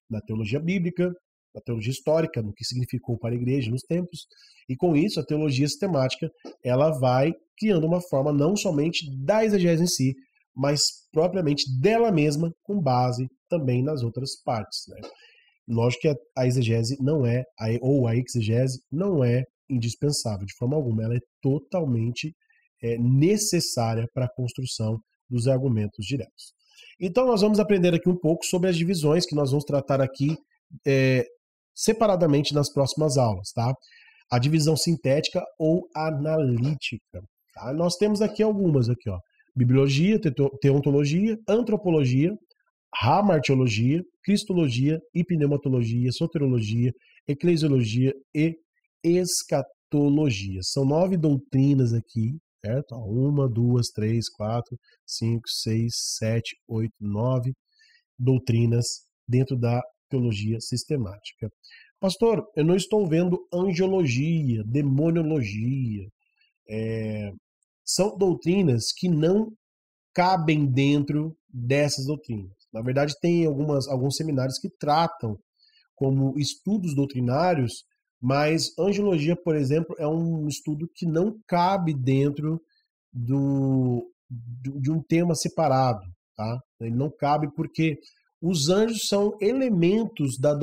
Speaker 1: na teologia bíblica, na teologia histórica, no que significou para a igreja nos tempos, e com isso a teologia sistemática ela vai criando uma forma não somente da exegese em si, mas propriamente dela mesma, com base também nas outras partes, né? Lógico que a exegese não é, ou a exegese não é indispensável, de forma alguma, ela é totalmente necessária para a construção dos argumentos diretos. Então nós vamos aprender aqui um pouco sobre as divisões que nós vamos tratar aqui separadamente nas próximas aulas, tá? A divisão sintética ou analítica. Tá? Nós temos aqui algumas, aqui, ó. Bibliologia, teontologia, antropologia, hamartiologia, cristologia, hipnematologia, soteriologia, eclesiologia e escatologia. São 9 doutrinas aqui, certo? 1, 2, 3, 4, 5, 6, 7, 8, 9 doutrinas dentro da teologia sistemática. Pastor, eu não estou vendo angiologia, demoniologia. São doutrinas que não cabem dentro dessas doutrinas. Na verdade, tem alguns seminários que tratam como estudos doutrinários, mas angiologia, por exemplo, é um estudo que não cabe dentro de um tema separado. Tá? Ele não cabe porque os anjos são elementos da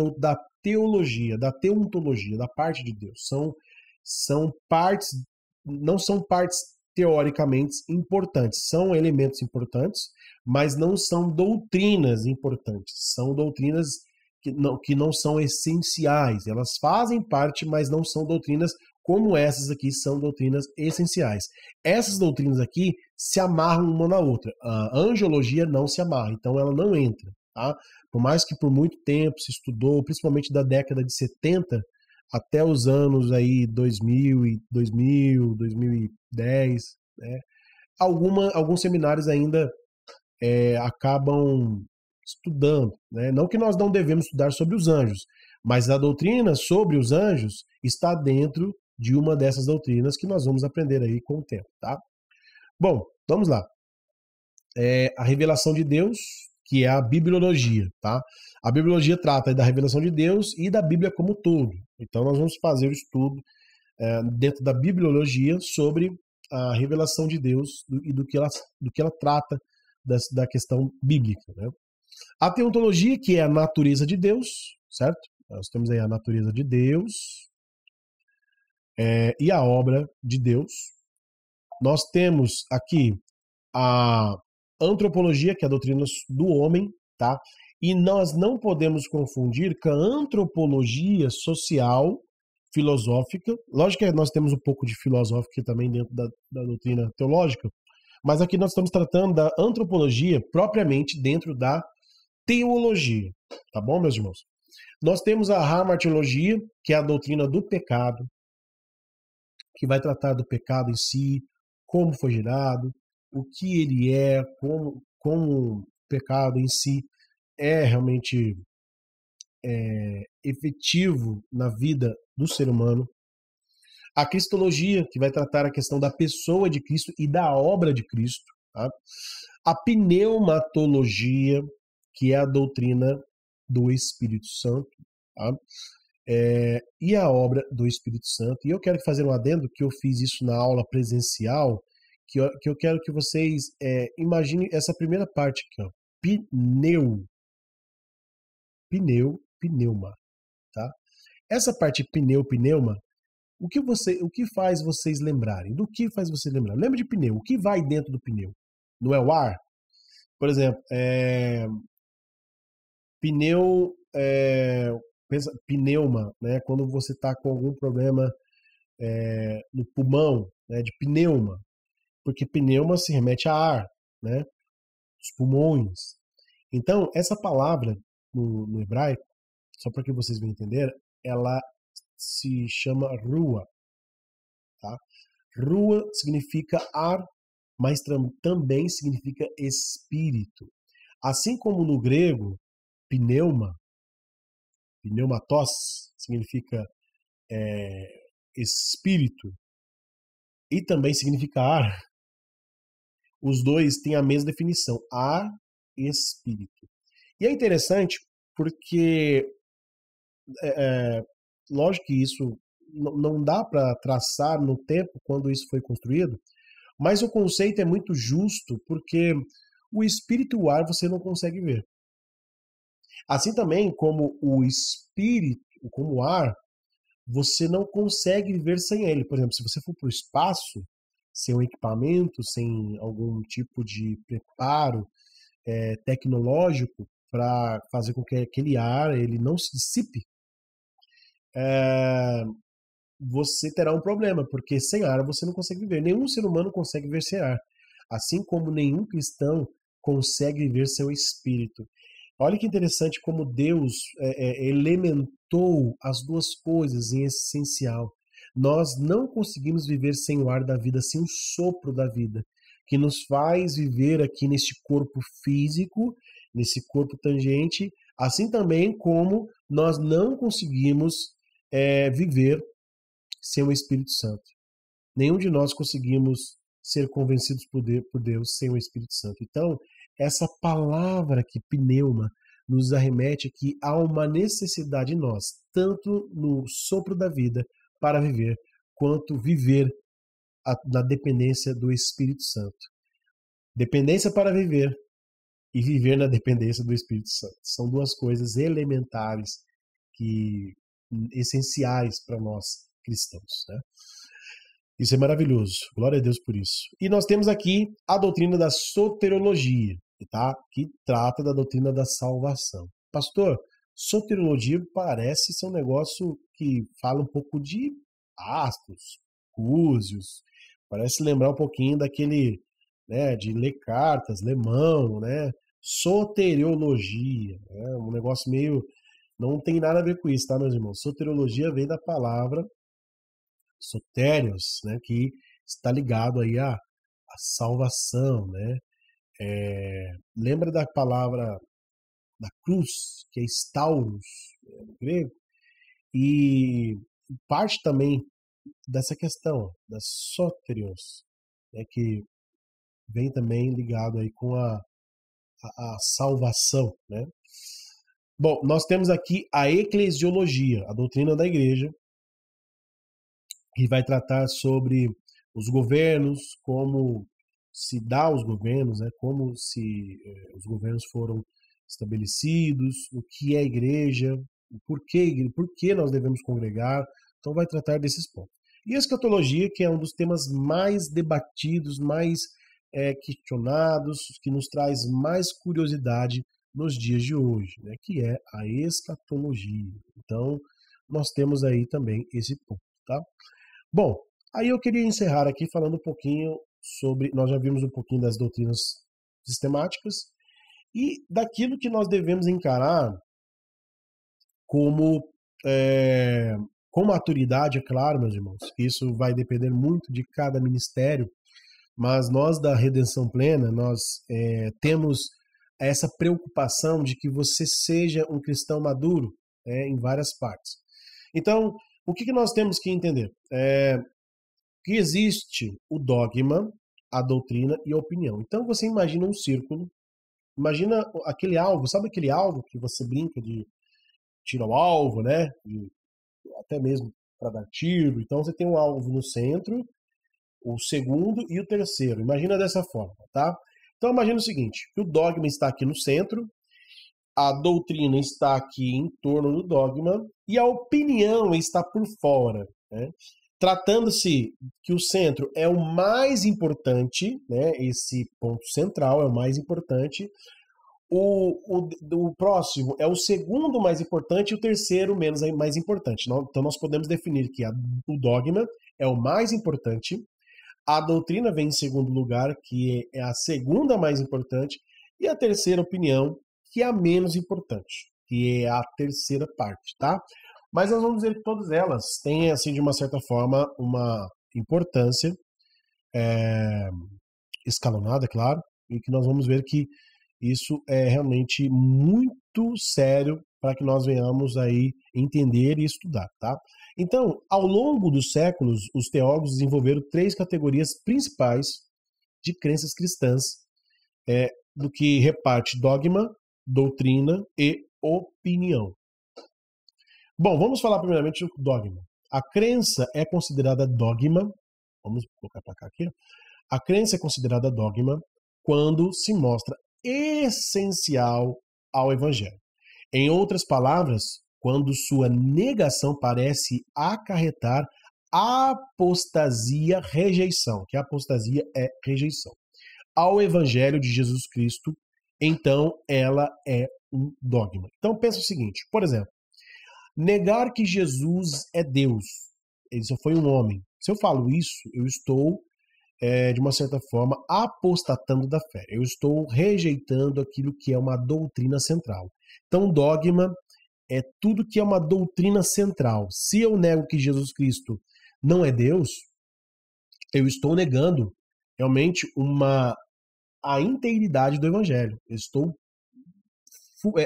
Speaker 1: teologia, da teontologia, da parte de Deus. São partes, não são partes teoricamente importantes. São elementos importantes, mas não são doutrinas importantes. São doutrinas que não são essenciais. Elas fazem parte, mas não são doutrinas como essas aqui são doutrinas essenciais. Essas doutrinas aqui se amarram uma na outra. A angiologia não se amarra, então ela não entra. Tá? Por mais que por muito tempo se estudou, principalmente da década de 70 até os anos aí 2000, 2010, né? Alguns seminários ainda acabam estudando, né? Não que nós não devemos estudar sobre os anjos, mas a doutrina sobre os anjos está dentro de uma dessas doutrinas que nós vamos aprender aí com o tempo, tá? Bom, vamos lá. A revelação de Deus, que é a bibliologia, tá? A bibliologia trata da revelação de Deus e da Bíblia como um todo. Então nós vamos fazer o estudo dentro da bibliologia sobre a revelação de Deus e do que ela trata da questão bíblica, né? A teontologia, que é a natureza de Deus, certo? Nós temos aí a natureza de Deus e a obra de Deus. Nós temos aqui a antropologia, que é a doutrina do homem, tá? E nós não podemos confundir com a antropologia social, filosófica. Lógico que nós temos um pouco de filosófica também dentro da doutrina teológica, mas aqui nós estamos tratando da antropologia propriamente dentro da teologia, tá bom, meus irmãos? Nós temos a hamartiologia, que é a doutrina do pecado, que vai tratar do pecado em si, como foi gerado, o que ele é, como o pecado em si é realmente efetivo na vida do ser humano. A cristologia, que vai tratar a questão da pessoa de Cristo e da obra de Cristo. Tá? A pneumatologia, que é a doutrina do Espírito Santo. Tá? E a obra do Espírito Santo. E eu quero fazer um adendo, que eu fiz isso na aula presencial, que eu quero que vocês imaginem essa primeira parte aqui, ó. Pneuma. Tá? Essa parte pneuma, o que faz vocês lembrarem? Do que faz você lembrar? Lembra de pneu? O que vai dentro do pneu? Não é o ar? Por exemplo, pneu, pneuma, né? Quando você está com algum problema no pulmão, né? De pneuma. Porque pneuma se remete a ar, né? Os pulmões. Então, essa palavra no hebraico, só para que vocês venham entender, ela se chama rua. Tá? Rua significa ar, mas também significa espírito. Assim como no grego, pneumatos, significa espírito, e também significa ar, os dois têm a mesma definição, ar e espírito. E é interessante porque, lógico que isso não dá para traçar no tempo quando isso foi construído, mas o conceito é muito justo porque o espírito e o ar você não consegue ver. Assim também como o espírito, como o ar, você não consegue viver sem ele. Por exemplo, se você for para o espaço, sem um equipamento, sem algum tipo de preparo tecnológico para fazer com que aquele ar ele não se dissipe, você terá um problema, porque sem ar você não consegue viver. Nenhum ser humano consegue viver sem ar. Assim como nenhum cristão consegue viver sem o espírito. Olha que interessante como Deus elementou as duas coisas em essencial. Nós não conseguimos viver sem o ar da vida, sem o sopro da vida, que nos faz viver aqui neste corpo físico, nesse corpo tangente, Assim também como nós não conseguimos viver sem o Espírito Santo. Nenhum de nós conseguimos ser convencidos por Deus sem o Espírito Santo. Então, essa palavra que pneuma nos arremete que há uma necessidade em nós, tanto no sopro da vida para viver, quanto viver na dependência do Espírito Santo. Dependência para viver e viver na dependência do Espírito Santo. São duas coisas elementares, essenciais para nós cristãos, né? Isso é maravilhoso. Glória a Deus por isso. E nós temos aqui a doutrina da soteriologia, tá? Que trata da doutrina da salvação. Pastor, soteriologia parece ser um negócio que fala um pouco de astros, búzios, parece lembrar um pouquinho daquele, né, de ler cartas, ler mão, né? Soteriologia, né? Um negócio meio... Não tem nada a ver com isso, tá, meus irmãos? Soteriologia vem da palavra sotérios, né, que está ligado aí à salvação, né? Lembra da palavra da cruz, que é stauros, no grego? E parte também dessa questão, da soterios, né, que vem também ligado aí com a salvação, né? Bom, nós temos aqui a eclesiologia, a doutrina da igreja, que vai tratar sobre os governos, como se dá os governos, né? Como os governos foram estabelecidos, o que é a igreja, por que nós devemos congregar. Então vai tratar desses pontos. E a escatologia, que é um dos temas mais debatidos, mais questionados, que nos traz mais curiosidade nos dias de hoje, né? Que é a escatologia. Então nós temos aí também esse ponto, tá? Bom, aí eu queria encerrar aqui falando um pouquinho sobre... Nós já vimos um pouquinho das doutrinas sistemáticas e daquilo que nós devemos encarar como... com maturidade, é claro, meus irmãos. Isso vai depender muito de cada ministério, mas nós da Redenção Plena, nós temos essa preocupação de que você seja um cristão maduro em várias partes. Então, o que nós temos que entender? Que existe o dogma, a doutrina e a opinião. Então você imagina um círculo, imagina aquele alvo, sabe aquele alvo que você brinca de tiro ao alvo, né? Até mesmo para dar tiro. Então você tem um alvo no centro, o segundo e o terceiro. Imagina dessa forma, tá? Então imagina o seguinte, que o dogma está aqui no centro, a doutrina está aqui em torno do dogma e a opinião está por fora, né? Tratando-se que o centro é o mais importante, né? Esse ponto central é o mais importante, o próximo é o segundo mais importante e o terceiro mais importante. Então nós podemos definir que o dogma é o mais importante, a doutrina vem em segundo lugar, que é a segunda mais importante, e a terceira opinião, que é a menos importante, que é a terceira parte, tá? Mas nós vamos dizer que todas elas têm, assim, de uma certa forma, uma importância escalonada, claro, e que nós vamos ver que isso é realmente muito sério para que nós venhamos aí entender e estudar, tá? Então, ao longo dos séculos, os teólogos desenvolveram 3 categorias principais de crenças cristãs, do que reparte dogma, doutrina e opinião. Bom, vamos falar primeiramente do dogma. A crença é considerada dogma, vamos colocar para cá aqui, a crença é considerada dogma quando se mostra essencial ao evangelho. Em outras palavras, quando sua negação parece acarretar apostasia, rejeição, que a apostasia é rejeição, ao evangelho de Jesus Cristo, então ela é um dogma. Então pensa o seguinte, por exemplo, negar que Jesus é Deus, ele só foi um homem. Se eu falo isso, eu estou, de uma certa forma, apostatando da fé. Eu estou rejeitando aquilo que é uma doutrina central. Então, dogma é tudo que é uma doutrina central. Se eu nego que Jesus Cristo não é Deus, eu estou negando realmente a inteiridade do Evangelho. Eu estou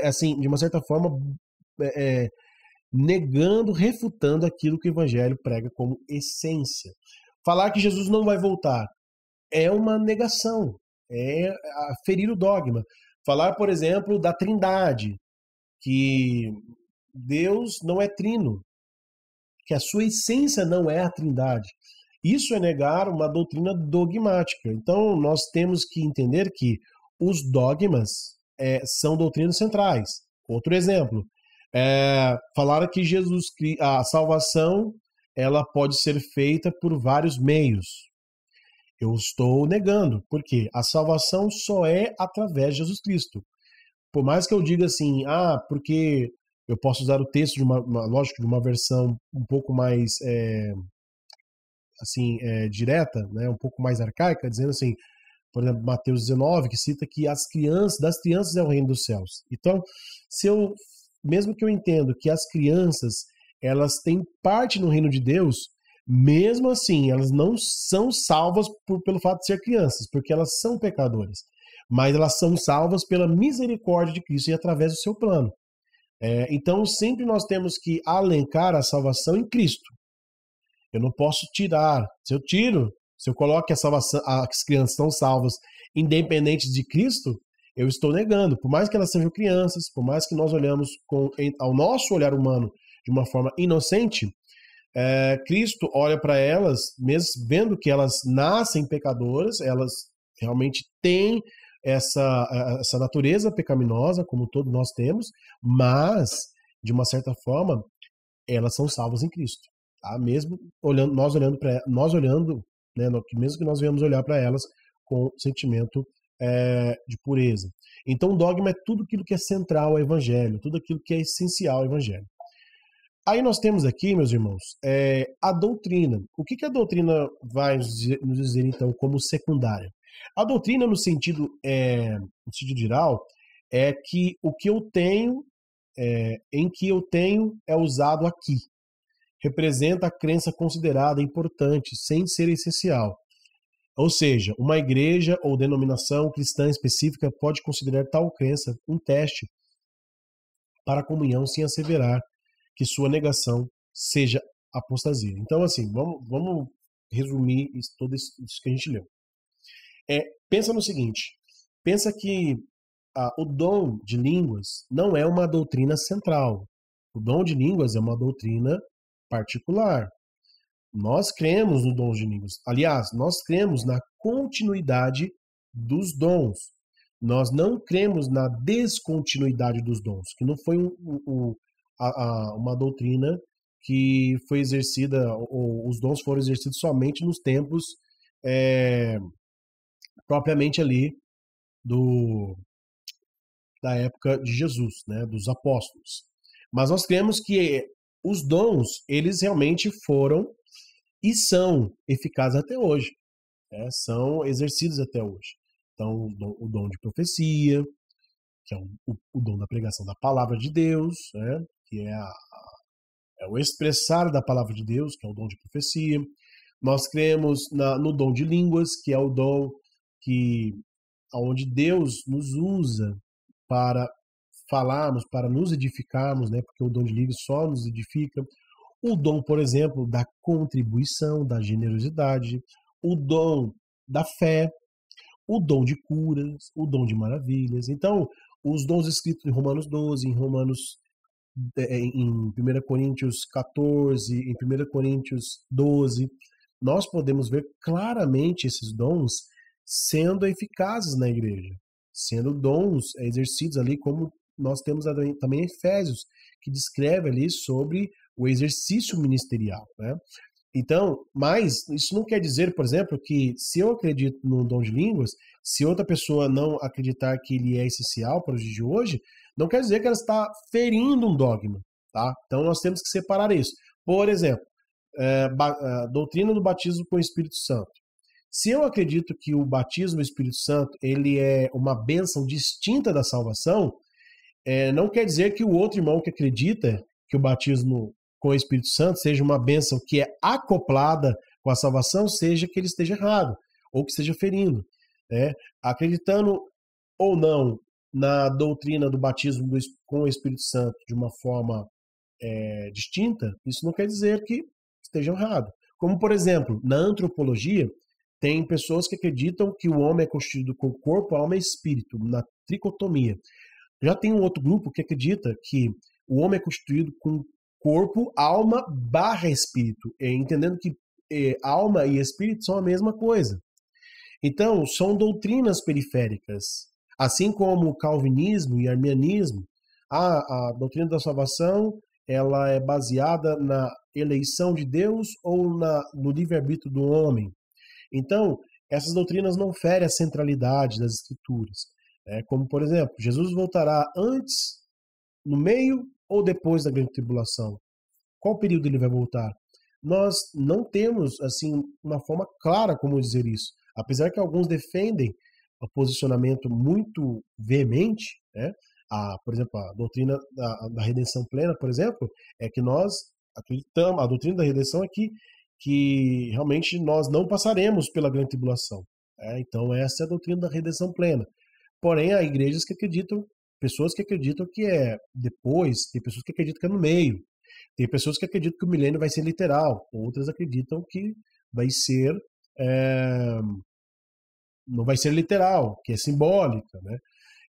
Speaker 1: assim, de uma certa forma, negando, refutando aquilo que o evangelho prega como essência. Falar que Jesus não vai voltar é uma negação, é ferir o dogma. Falar, por exemplo, da Trindade, que Deus não é trino, que a sua essência não é a Trindade. Isso é negar uma doutrina dogmática. Então, nós temos que entender que os dogmas são doutrinas centrais. Outro exemplo, falar que a salvação ela pode ser feita por vários meios. Eu estou negando, porque a salvação só é através de Jesus Cristo. Por mais que eu diga assim, porque eu posso usar o texto de lógico, de uma versão um pouco mais direta, né, um pouco mais arcaica, dizendo assim, por exemplo, Mateus 19, que cita que das crianças é o reino dos céus. Então, mesmo que eu entendo que as crianças, elas têm parte no reino de Deus, mesmo assim, elas não são salvas pelo fato de ser crianças, porque elas são pecadoras. Mas elas são salvas pela misericórdia de Cristo e através do seu plano. Então, sempre nós temos que alencar a salvação em Cristo. Eu não posso tirar. Se eu coloco que as crianças são salvas independentes de Cristo, eu estou negando. Por mais que elas sejam crianças, por mais que nós olhamos ao nosso olhar humano de uma forma inocente, Cristo olha para elas, mesmo vendo que elas nascem pecadoras, elas realmente têm essa natureza pecaminosa, como todos nós temos, mas, de uma certa forma, elas são salvas em Cristo. Tá? Mesmo nós olhando, né, mesmo que nós venhamos olhar para elas com sentimento de pureza. Então, o dogma é tudo aquilo que é central ao Evangelho, tudo aquilo que é essencial ao Evangelho. Aí nós temos aqui, meus irmãos, a doutrina. O que a doutrina vai nos dizer, então, como secundária? A doutrina, no sentido geral, é que o que eu tenho, em que eu tenho, é usado aqui. Representa a crença considerada importante, sem ser essencial. Ou seja, uma igreja ou denominação cristã específica pode considerar tal crença um teste para a comunhão sem asseverar que sua negação seja apostasia. Então, assim, vamos resumir tudo isso que a gente leu. Pensa no seguinte, pensa que o dom de línguas não é uma doutrina central. O dom de línguas é uma doutrina particular. Nós cremos no dom de línguas. Aliás, nós cremos na continuidade dos dons. Nós não cremos na descontinuidade dos dons, que não foi uma doutrina que foi exercida, ou os dons foram exercidos somente nos tempos propriamente ali da época de Jesus, né, dos apóstolos. Mas nós cremos que os dons, eles realmente foram e são eficazes até hoje, são exercidos até hoje. Então, o dom de profecia, que é o dom da pregação da palavra de Deus, né, que é o expressar da palavra de Deus, que é o dom de profecia. Nós cremos no dom de línguas, que é o dom onde Deus nos usa para falarmos, para nos edificarmos, né, porque o dom de línguas só nos edifica. O dom, por exemplo, da contribuição, da generosidade, o dom da fé, o dom de curas, o dom de maravilhas. Então, os dons escritos em Romanos 12, em 1 Coríntios 14, em 1 Coríntios 12, nós podemos ver claramente esses dons sendo eficazes na igreja, sendo dons exercidos ali, como nós temos também Efésios, que descreve ali sobre o exercício ministerial, né? Então, mas isso não quer dizer, por exemplo, que se eu acredito no dom de línguas, se outra pessoa não acreditar que ele é essencial para os dias de hoje, não quer dizer que ela está ferindo um dogma, tá? Então nós temos que separar isso. Por exemplo, a doutrina do batismo com o Espírito Santo. Se eu acredito que o batismo do Espírito Santo ele é uma bênção distinta da salvação, não quer dizer que o outro irmão que acredita que o batismo com o Espírito Santo seja uma bênção que é acoplada com a salvação, seja que ele esteja errado, ou que esteja ferindo. Acreditando ou não na doutrina do batismo com o Espírito Santo de uma forma distinta, isso não quer dizer que esteja errado. Como, por exemplo, na antropologia, tem pessoas que acreditam que o homem é constituído com corpo, alma e espírito, na tricotomia. Já tem um outro grupo que acredita que o homem é constituído com corpo, alma / espírito, entendendo que alma e espírito são a mesma coisa. Então, são doutrinas periféricas. Assim como o calvinismo e arminianismo, a doutrina da salvação ela é baseada na eleição de Deus ou no livre-arbítrio do homem. Então, essas doutrinas não ferem a centralidade das Escrituras. Como, por exemplo, Jesus voltará antes, no meio ou depois da grande tribulação? Qual período ele vai voltar? Nós não temos assim uma forma clara como dizer isso. Apesar que alguns defendem um posicionamento muito veemente, né? Por exemplo, a doutrina da redenção plena, por exemplo, é que nós acreditamos, a doutrina da redenção é que realmente nós não passaremos pela grande tribulação. Então essa é a doutrina da redenção plena. Porém, há igrejas que acreditam, pessoas que acreditam que é depois, tem pessoas que acreditam que é no meio, tem pessoas que acreditam que o milênio vai ser literal, outras acreditam que vai ser não vai ser literal, que é simbólica, né?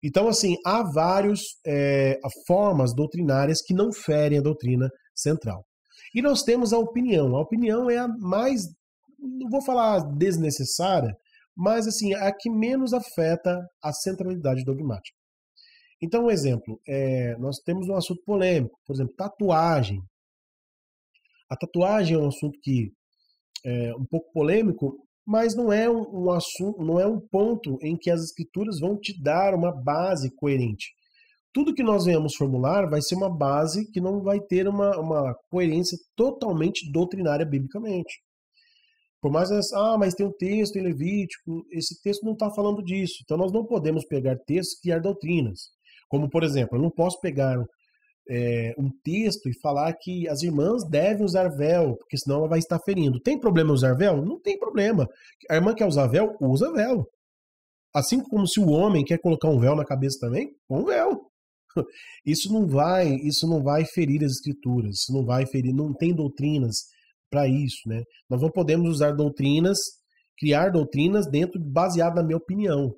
Speaker 1: Então, assim, há várias formas doutrinárias que não ferem a doutrina central. E nós temos a opinião. A opinião é a mais, não vou falar desnecessária, mas assim, a que menos afeta a centralidade dogmática. Então, um exemplo, nós temos um assunto polêmico, por exemplo, tatuagem. A tatuagem é um assunto que é um pouco polêmico, mas não é um assunto, não é um ponto em que as escrituras vão te dar uma base coerente. Tudo que nós venhamos formular vai ser uma base que não vai ter uma coerência totalmente doutrinária biblicamente. Por mais mas tem um texto em Levítico, esse texto não está falando disso. Então nós não podemos pegar textos e criar doutrinas. Como, por exemplo, eu não posso pegar um texto e falar que as irmãs devem usar véu, porque senão ela vai estar ferindo. Tem problema usar véu? Não tem problema. A irmã quer usar véu? Usa véu. Assim como se o homem quer colocar um véu na cabeça também, põe um véu. Isso não vai ferir as escrituras, isso não vai ferir, não tem doutrinas para isso, né? Nós não podemos usar doutrinas, criar doutrinas baseado na minha opinião.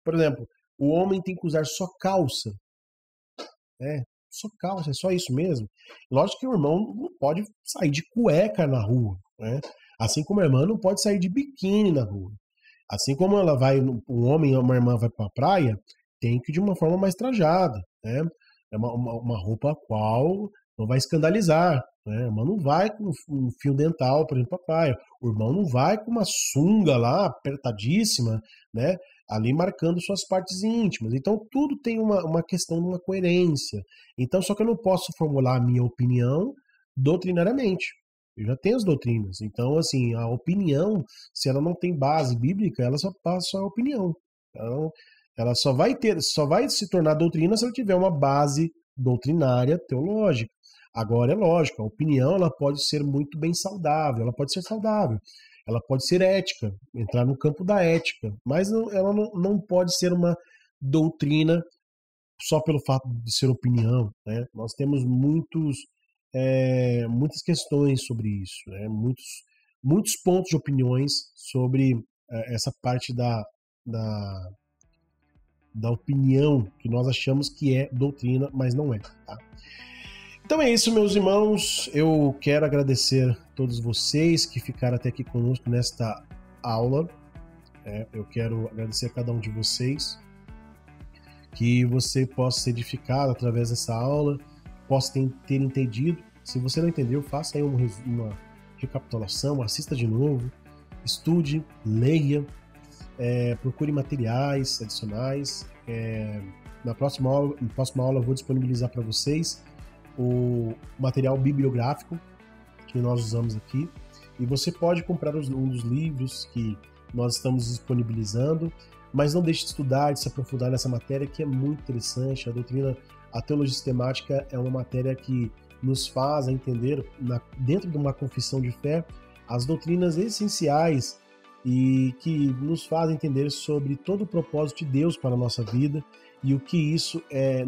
Speaker 1: Por exemplo, o homem tem que usar só calça. Só calça, é só isso mesmo. Lógico que o irmão não pode sair de cueca na rua, né? Assim como a irmã não pode sair de biquíni na rua. Assim como um homem ou uma irmã vai para a praia, tem que ir de uma forma mais trajada, né? É uma roupa a qual não vai escandalizar, né? A irmã não vai com um fio dental, por exemplo, para a praia. O irmão não vai com uma sunga lá, apertadíssima, né? Ali marcando suas partes íntimas. Então, tudo tem uma questão de uma coerência. Então, só que eu não posso formular a minha opinião doutrinariamente. Eu já tenho as doutrinas. Então, assim, a opinião, se ela não tem base bíblica, ela só passa a opinião. Então, ela só vai se tornar doutrina se ela tiver uma base doutrinária teológica. Agora, é lógico, a opinião ela pode ser muito bem saudável, ela pode ser saudável. Ela pode ser ética, entrar no campo da ética, mas ela não pode ser uma doutrina só pelo fato de ser opinião, né? Nós temos muitas questões sobre isso, né? Muitos pontos de opiniões sobre essa parte da opinião que nós achamos que é doutrina, mas não é, tá? Então é isso, meus irmãos. Eu quero agradecer a todos vocês que ficaram até aqui conosco nesta aula. Eu quero agradecer a cada um de vocês. Que você possa ser edificado através dessa aula, possa ter entendido. Se você não entendeu, faça aí uma recapitulação, assista de novo, estude, leia, procure materiais adicionais. Na próxima aula eu vou disponibilizar para vocês o material bibliográfico que nós usamos aqui, e você pode comprar um dos livros que nós estamos disponibilizando, mas não deixe de estudar, de se aprofundar nessa matéria que é muito interessante. A teologia sistemática é uma matéria que nos faz entender, dentro de uma confissão de fé, as doutrinas essenciais e que nos faz entender sobre todo o propósito de Deus para a nossa vida e o que isso é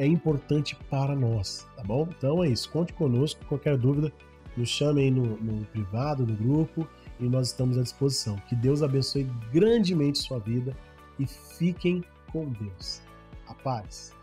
Speaker 1: importante para nós, tá bom? Então é isso, conte conosco, qualquer dúvida, nos chame aí no privado, no grupo, e nós estamos à disposição. Que Deus abençoe grandemente sua vida e fiquem com Deus. A paz.